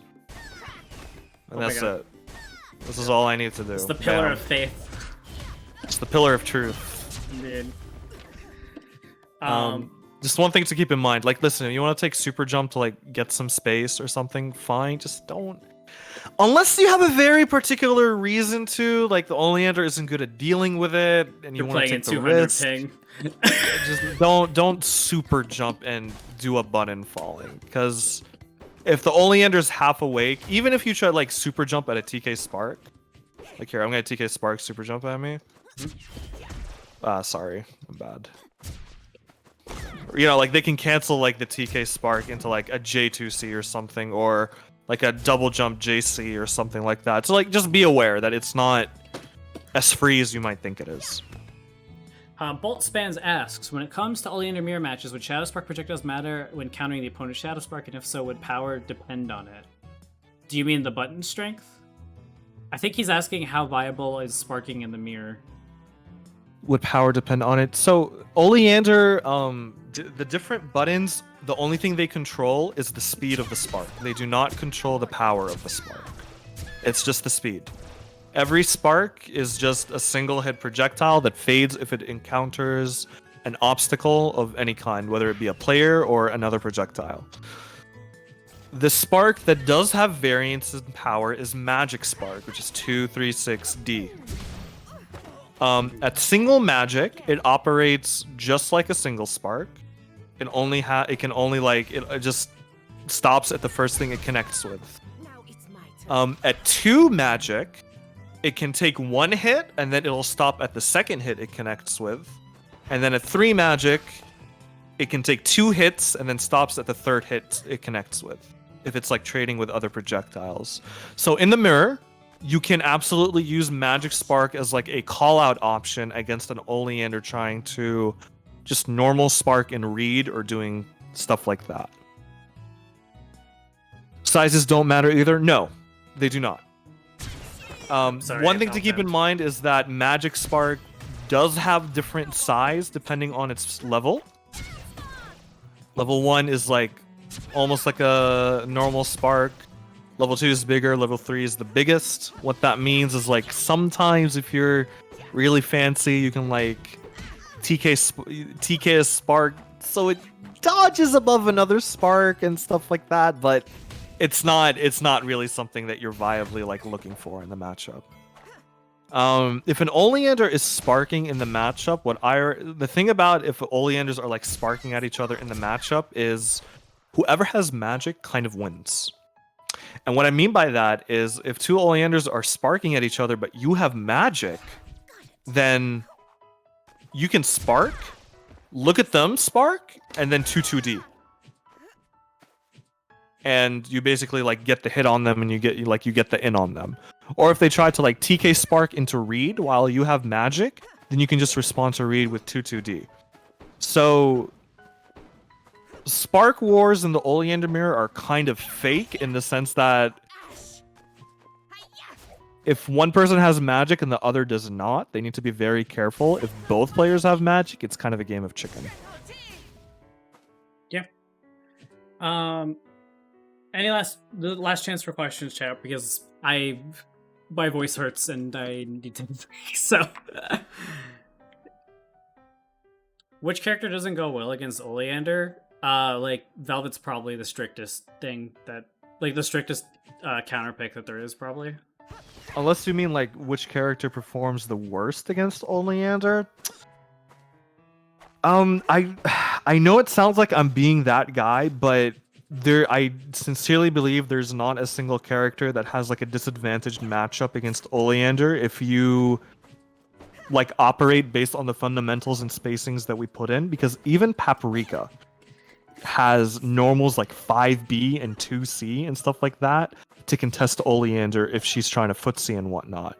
And that's it. This is all I need to do. It's the pillar of faith. It's the pillar of truth. Indeed. Just one thing to keep in mind. Like, listen, if you want to take super jump to, like, get some space or something, fine. Just don't. Unless you have a very particular reason to, like the Oleander isn't good at dealing with it, and you want to take the risk. Ping. Just don't super jump and do a button falling, because if the Oleander's half awake, even if you try like super jump at a TK Spark, like here, I'm gonna TK Spark super jump at me. Sorry, I'm bad. You know, like they can cancel like the TK Spark into like a J2C or something, or like a double jump JC or something like that. So like just be aware that it's not as free as you might think it is. Bolt Spans asks, when it comes to Oleander mirror matches, would Shadow Spark projectiles matter when countering the opponent's Shadow Spark, and if so, would power depend on it? Do you mean the button strength? I think he's asking how viable is sparking in the mirror. Would power depend on it? So Oleander, the different buttons, the only thing they control is the speed of the spark. They do not control the power of the spark. It's just the speed. Every spark is just a single hit projectile that fades if it encounters an obstacle of any kind, whether it be a player or another projectile. The spark that does have variance in power is Magic Spark, which is 236D. At single magic, it operates just like a single spark. It just stops at the first thing it connects with. At 2 magic, it can take 1 hit and then it'll stop at the second hit it connects with. And then at 3 magic, it can take 2 hits and then stops at the third hit it connects with, if it's like trading with other projectiles. So in the mirror, you can absolutely use Magic Spark as like a call out option against an Oleander trying to just normal spark and read or doing stuff like that. Sizes don't matter either. No, they do not. One thing to keep in mind is that Magic Spark does have different size depending on its level. Level 1 is like almost like a normal spark. Level 2 is bigger. Level 3 is the biggest. What that means is like sometimes if you're really fancy, you can like TK a spark so it dodges above another spark and stuff like that, but it's not really something that you're viably like looking for in the matchup. If an Oleander is sparking in the matchup, the thing about if Oleanders are like sparking at each other in the matchup is whoever has magic kind of wins. And what I mean by that is if 2 Oleanders are sparking at each other but you have magic, then you can spark, look at them spark, and then 2-2D. And you basically like get the hit on them and you get the in on them. Or if they try to like TK spark into read while you have magic, then you can just respond to read with 2-2D. So Spark Wars in the Oleander mirror are kind of fake in the sense that if one person has magic and the other does not, they need to be very careful. If both players have magic, it's kind of a game of chicken. Yeah. The last chance for questions, chat, because my voice hurts and I need to break. So, which character doesn't go well against Oleander? Like Velvet's probably the strictest thing the strictest counterpick that there is probably. Unless you mean like which character performs the worst against Oleander. I know it sounds like I'm being that guy, but I sincerely believe there's not a single character that has like a disadvantaged matchup against Oleander if you like operate based on the fundamentals and spacings that we put in, because even Paprika has normals like 5B and 2C and stuff like that to contest Oleander if she's trying to footsie and whatnot.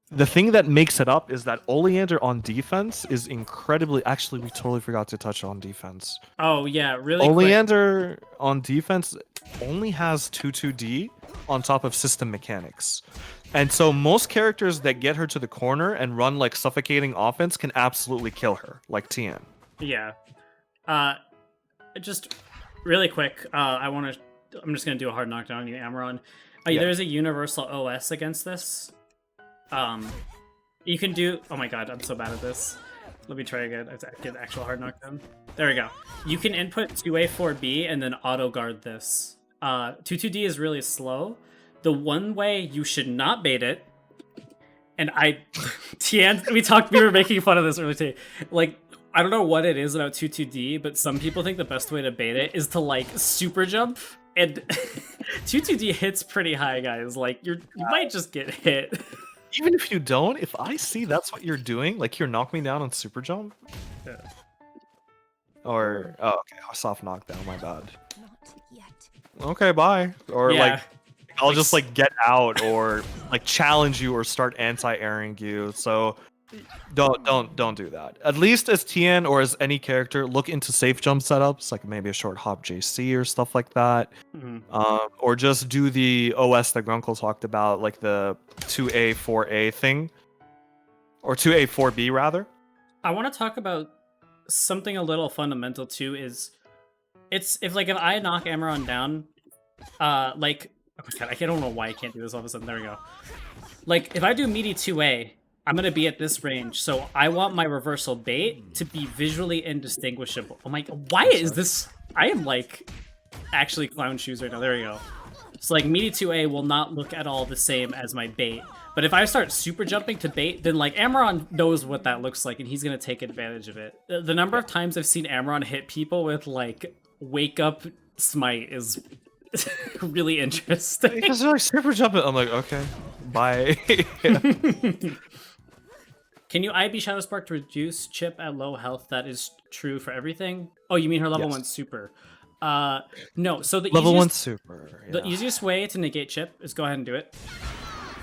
The thing that makes it up is that Oleander on defense is incredibly... Actually, we totally forgot to touch on defense. Oh, yeah, really Oleander quick. On defense only has 2-2D on top of system mechanics. And so most characters that get her to the corner and run like suffocating offense can absolutely kill her, like Tian. Yeah. Just really quick, I'm just going to do a hard knockdown on you, Amaron. Yeah. There's a universal OS against this. You can do... Oh my god, I'm so bad at this. Let me try again. I have to get the actual hard knockdown. There we go. You can input 2A, 4B, and then auto-guard this. 2-2D is really slow. The one way you should not bait it... And Tian, we were making fun of this earlier today. Like, I don't know what it is about 2-2D, but some people think the best way to bait it is to, like, super jump. And 2-2D hits pretty high, guys. Like, you might just get hit. Even if you don't, if I see that's what you're doing, like you're knock me down on super jump. Yeah. Or okay, soft knockdown, my bad. Okay, bye. Or yeah. like I'll just like get out or like challenge you or start anti-airing you. So don't do that. At least as Tian or as any character, look into safe jump setups, like maybe a short hop JC or stuff like that. Mm-hmm. Or just do the OS that Grunkle talked about, like the 2A 4A thing, or 2A 4B rather. I want to talk about something a little fundamental too. If I knock Amaron down, like Oh my god, I don't know why I can't do this all of a sudden. There we go. Like, if I do meaty 2A, I'm going to be at this range, so I want my reversal bait to be visually indistinguishable. Oh my god, why is this... I am, like, actually clown shoes right now. There we go. So, like, meaty 2A will not look at all the same as my bait. But if I start super jumping to bait, then, like, Amaron knows what that looks like, and he's going to take advantage of it. The number of times I've seen Amaron hit people with, like, wake up smite is really interesting. Because they're like super jumping. I'm like, okay, bye. Can you IB Shadow Spark to reduce chip at low health? That is true for everything. Oh, you mean her level 1 super? No. So the level easiest, 1 super. Yeah. The easiest way to negate chip is go ahead and do it.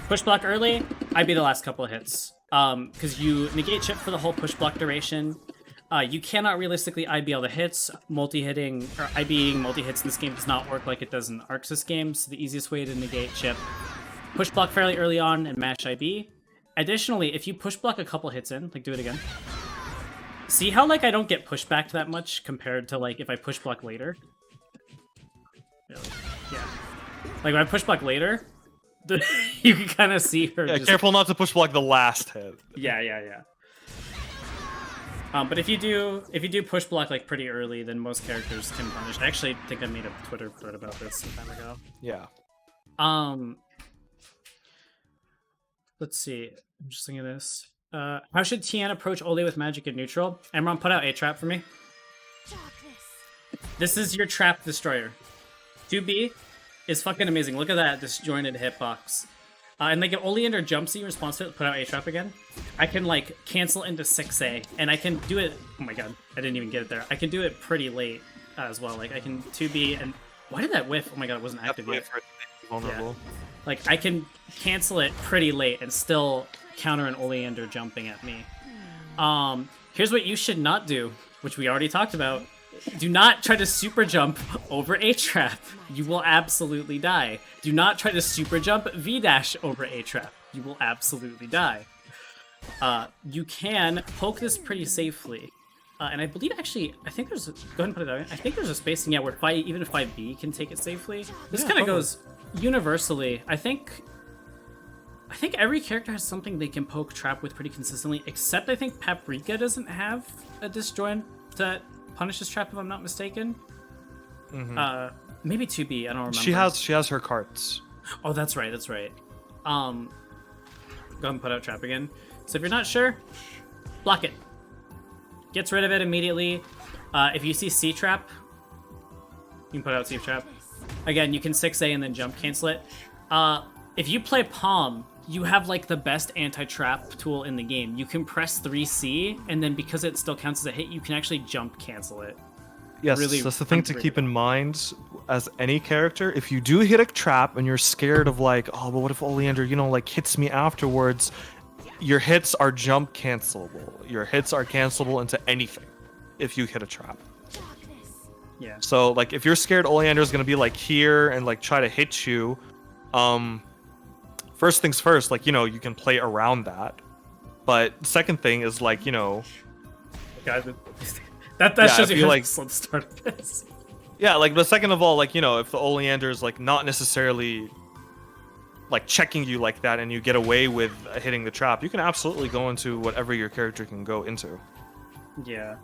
Push block early. IB the last couple of hits. Because you negate chip for the whole push block duration. You cannot realistically IB all the hits. Multi-hitting or IBing multi-hits in this game does not work like it does in Arxis games. So the easiest way to negate chip: push block fairly early on and mash IB. Additionally, if you push block a couple hits in, like do it again. See how like I don't get pushed back that much compared to like if I push block later? Really? Yeah. Like when I push block later, you can kind of see her. Yeah, just... careful not to push block the last hit. Yeah. But if you do push block like pretty early, then most characters can punish. I actually think I made a Twitter thread about this some time ago. Yeah. Let's see. I'm just thinking of this. How should Tian approach Ole with magic and neutral? Amaron, put out a trap for me. This is your trap destroyer. 2B is fucking amazing. Look at that disjointed hitbox. And like if Oleander jumps in response to it, put out a trap again. I can like cancel into 6A, and I can do it. Oh my god, I didn't even get it there. I can do it pretty late as well. Like I can 2B and why did that whiff? Oh my god, it wasn't active yet. Vulnerable. Yeah. Like I can cancel it pretty late and still counter an Oleander jumping at me. Here's what you should not do, which we already talked about. Do not try to super jump over a trap. You will absolutely die. Do not try to super jump V-dash over a trap. You will absolutely die. You can poke this pretty safely. And I believe actually, I think there's, go ahead and put it out. I think there's a spacing, yeah, where even 5B can take it safely. This kind of goes universally. I think every character has something they can poke trap with pretty consistently, except I think Paprika doesn't have a disjoint that punishes trap, if I'm not mistaken. Maybe 2B, I don't remember. She has her cards. Oh, that's right. Go ahead and put out trap again. So if you're not sure, block it. Gets rid of it immediately. If you see C trap, you can put out C trap. Again, you can 6A and then jump cancel it. If you play Palm, you have like the best anti-trap tool in the game. You can press 3C, and then because it still counts as a hit, you can actually jump cancel it. Yes, really, that's the thing to keep in mind as any character. If you do hit a trap and you're scared of like, oh, but what if Oleander, like hits me afterwards? Your hits are jump cancelable. Your hits are cancelable into anything if you hit a trap. Yeah. So like if you're scared Oleander is gonna be like here and like try to hit you, first things first, like you can play around that. But second thing is like God, that shows you like slow start this. Yeah, like but second of all, like if the Oleander is like not necessarily like checking you like that and you get away with hitting the trap, you can absolutely go into whatever your character can go into. Yeah.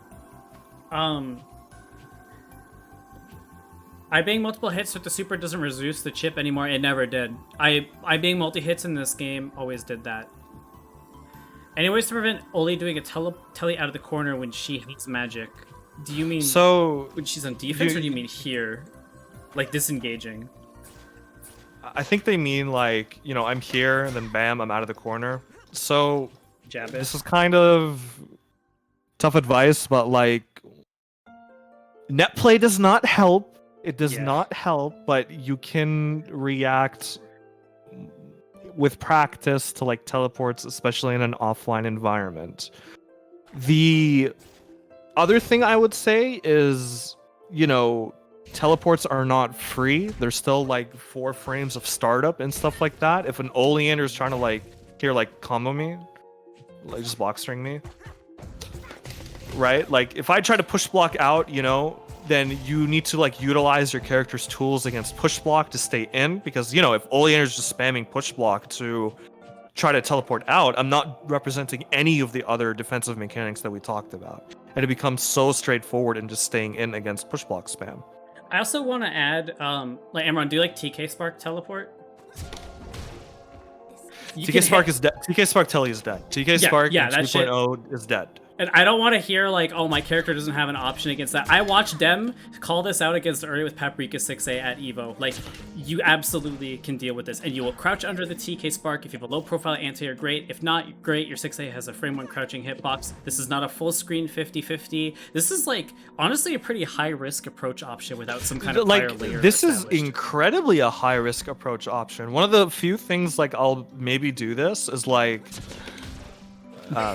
I bang multiple hits with the super doesn't reduce the chip anymore. It never did. I bang multi-hits in this game always did that. Anyways, to prevent Oli doing a tele out of the corner when she hits magic. Do you mean when she's on defense, or do you mean here? Like disengaging? I think they mean like, I'm here, and then bam, I'm out of the corner. So this is kind of tough advice, but like net play does not help. It does not help, but you can react with practice to like teleports, especially in an offline environment. The other thing I would say is, teleports are not free. There's still like 4 frames of startup and stuff like that. If an Oleander is trying to combo me, like just block string me, right? Like if I try to push block out, then you need to like utilize your character's tools against push block to stay in, because you know, if Oleander's just spamming push block to try to teleport out, I'm not representing any of the other defensive mechanics that we talked about, and it becomes so straightforward in just staying in against push block spam. I also want to add, like Amaron, do you like TK Spark teleport? TK Spark is dead. TK Spark Tele is dead. TK Spark 2.0 is dead. And I don't want to hear like, oh, my character doesn't have an option against that. I watched Dem call this out against early with Paprika 6A at Evo. Like, you absolutely can deal with this. And you will crouch under the TK Spark. If you have a low profile anti-air, great. If not, great. Your 6A has a frame 1 crouching hitbox. This is not a full screen 50-50. This is like, honestly, a pretty high risk approach option without some kind of like, fire layer. This is incredibly a high risk approach option. One of the few things like I'll maybe do this is like,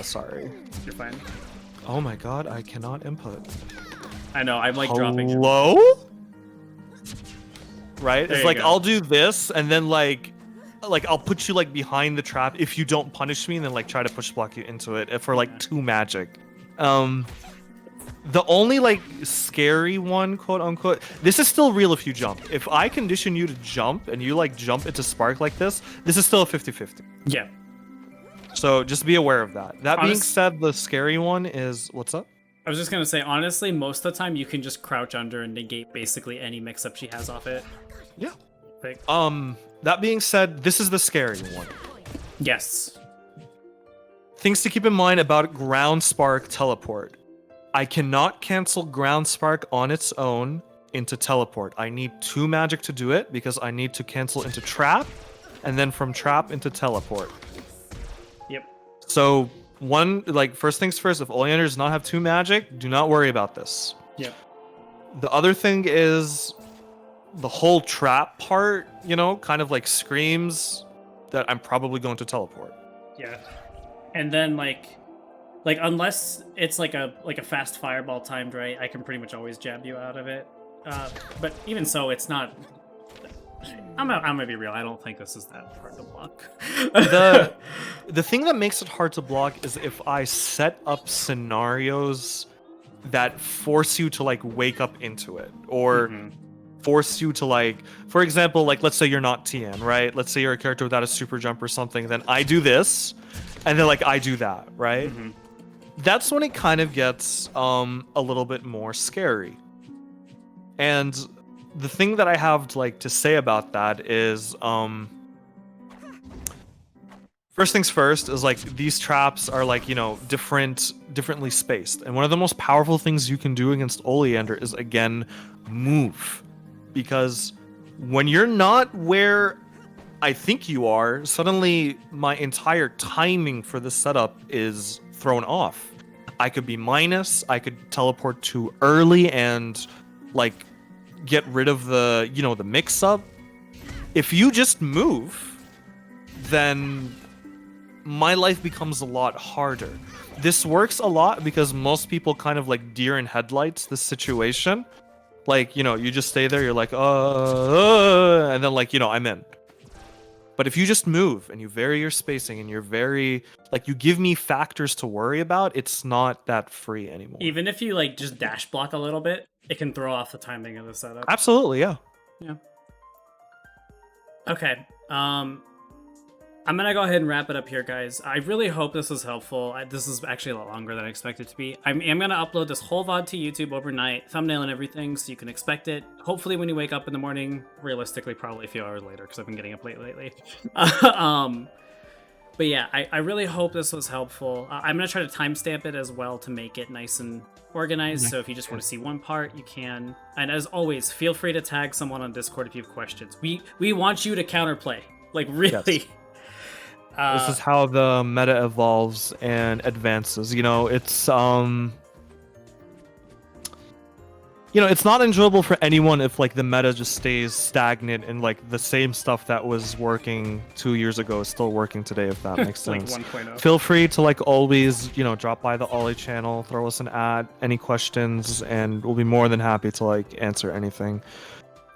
sorry. You're fine. Oh my god, I cannot input. I know, I'm like dropping. Hello? Right? There it's like go. I'll do this and then like I'll put you like behind the trap if you don't punish me, and then like try to push block you into it for like 2 magic. The only like scary one, quote unquote, this is still real if you jump. If I condition you to jump and you like jump into spark like this is still a 50-50. Yeah. So just be aware of that. That being said, the scary one is, what's up? I was just gonna say, honestly, most of the time you can just crouch under and negate basically any mix-up she has off it. Yeah. Like, that being said, this is the scary one. yes. Things to keep in mind about Ground Spark Teleport. I cannot cancel Ground Spark on its own into Teleport. I need 2 magic to do it, because I need to cancel into Trap, and then from Trap into Teleport. Yep. So first things first, if Oleander does not have 2 magic, do not worry about this. Yep. The other thing is the whole trap part, you know, kind of like screams that I'm probably going to teleport. Yeah. And then like unless it's like a fast fireball timed right, I can pretty much always jab you out of it. But even so, it's not. I'm gonna be real. I don't think this is that hard to block. The thing that makes it hard to block is if I set up scenarios that force you to like wake up into it, or force you to like, for example, like let's say you're not Tian, right? Let's say you're a character without a super jump or something. Then I do this, and then like I do that, right? That's when it kind of gets a little bit more scary. And the thing that I have to say about that is, first things first is like these traps are like, you know, differently spaced. And one of the most powerful things you can do against Oleander is again move, because when you're not where I think you are, suddenly my entire timing for the setup is thrown off. I could be minus, I could teleport too early and like get rid of the, you know, the mix up. If you just move, then my life becomes a lot harder. This works a lot because most people kind of like deer in headlights this situation. Like, you know, you just stay there, you're like, and then like, you know, I'm in. But if you just move and you vary your spacing and you're very, like, you give me factors to worry about, it's not that free anymore. Even if you like just dash block a little bit, it can throw off the timing of the setup. Absolutely, yeah. Yeah. Okay. I'm gonna go ahead and wrap it up here, guys. I really hope this was helpful. This is actually a lot longer than I expected it to be. I'm gonna upload this whole VOD to YouTube overnight, thumbnail and everything, so you can expect it. Hopefully when you wake up in the morning, realistically probably a few hours later, because I've been getting up late lately. But yeah, I really hope this was helpful. I'm gonna try to timestamp it as well to make it nice and organized, so if you just want to see one part, you can. And as always, feel free to tag someone on Discord if you have questions. We want you to counterplay, like really. Yes. This is how the meta evolves and advances. You know, it's it's not enjoyable for anyone if like the meta just stays stagnant and like the same stuff that was working 2 years ago is still working today, if that makes sense. Like 1.0. Feel free to like always, you know, drop by the Ollie channel, throw us an ad, any questions, and we'll be more than happy to like answer anything.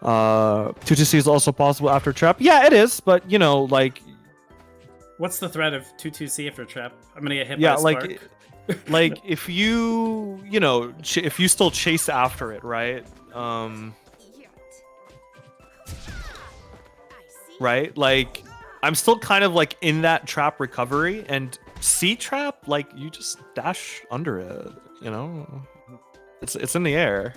2TC is also possible after trap. Yeah, it is, but you know, like, what's the threat of 2-2C after trap? I'm gonna get hit by a spark. Like if you know, if you still chase after it, right? Right? Like I'm still kind of like in that trap recovery, and C trap, like you just dash under it, you know? It's in the air.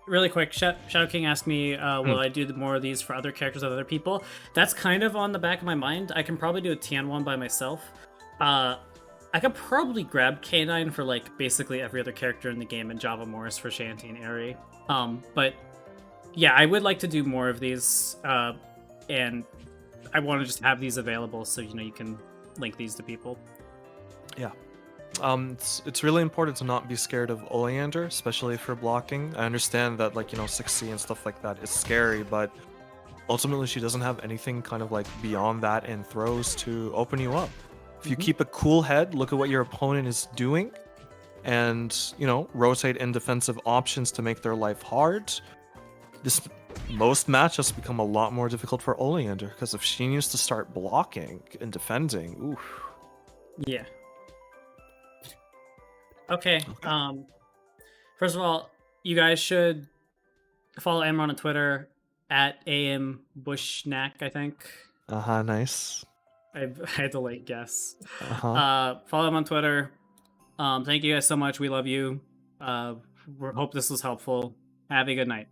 Really quick, Shadow King asked me, Hmm. will I do more of these for other characters with other people? That's kind of on the back of my mind. I can probably do a Tian one by myself. I could probably grab K9 for like basically every other character in the game and Java Morris for Shanty and Airy. But yeah, I would like to do more of these, and I want to just have these available so you can link these to people. Yeah. It's really important to not be scared of Oleander, especially for blocking. I understand that, like, 6C and stuff like that is scary, but ultimately she doesn't have anything kind of like beyond that in throws to open you up. If you keep a cool head, look at what your opponent is doing, and, rotate in defensive options to make their life hard, most matchups become a lot more difficult for Oleander, because if she needs to start blocking and defending, oof. Yeah. Okay. First of all, you guys should follow Amaron on Twitter at ambushnack, I think. Nice. I had to late guess. Uh-huh. Follow him on Twitter. Thank you guys so much. We love you. We hope this was helpful. Have a good night.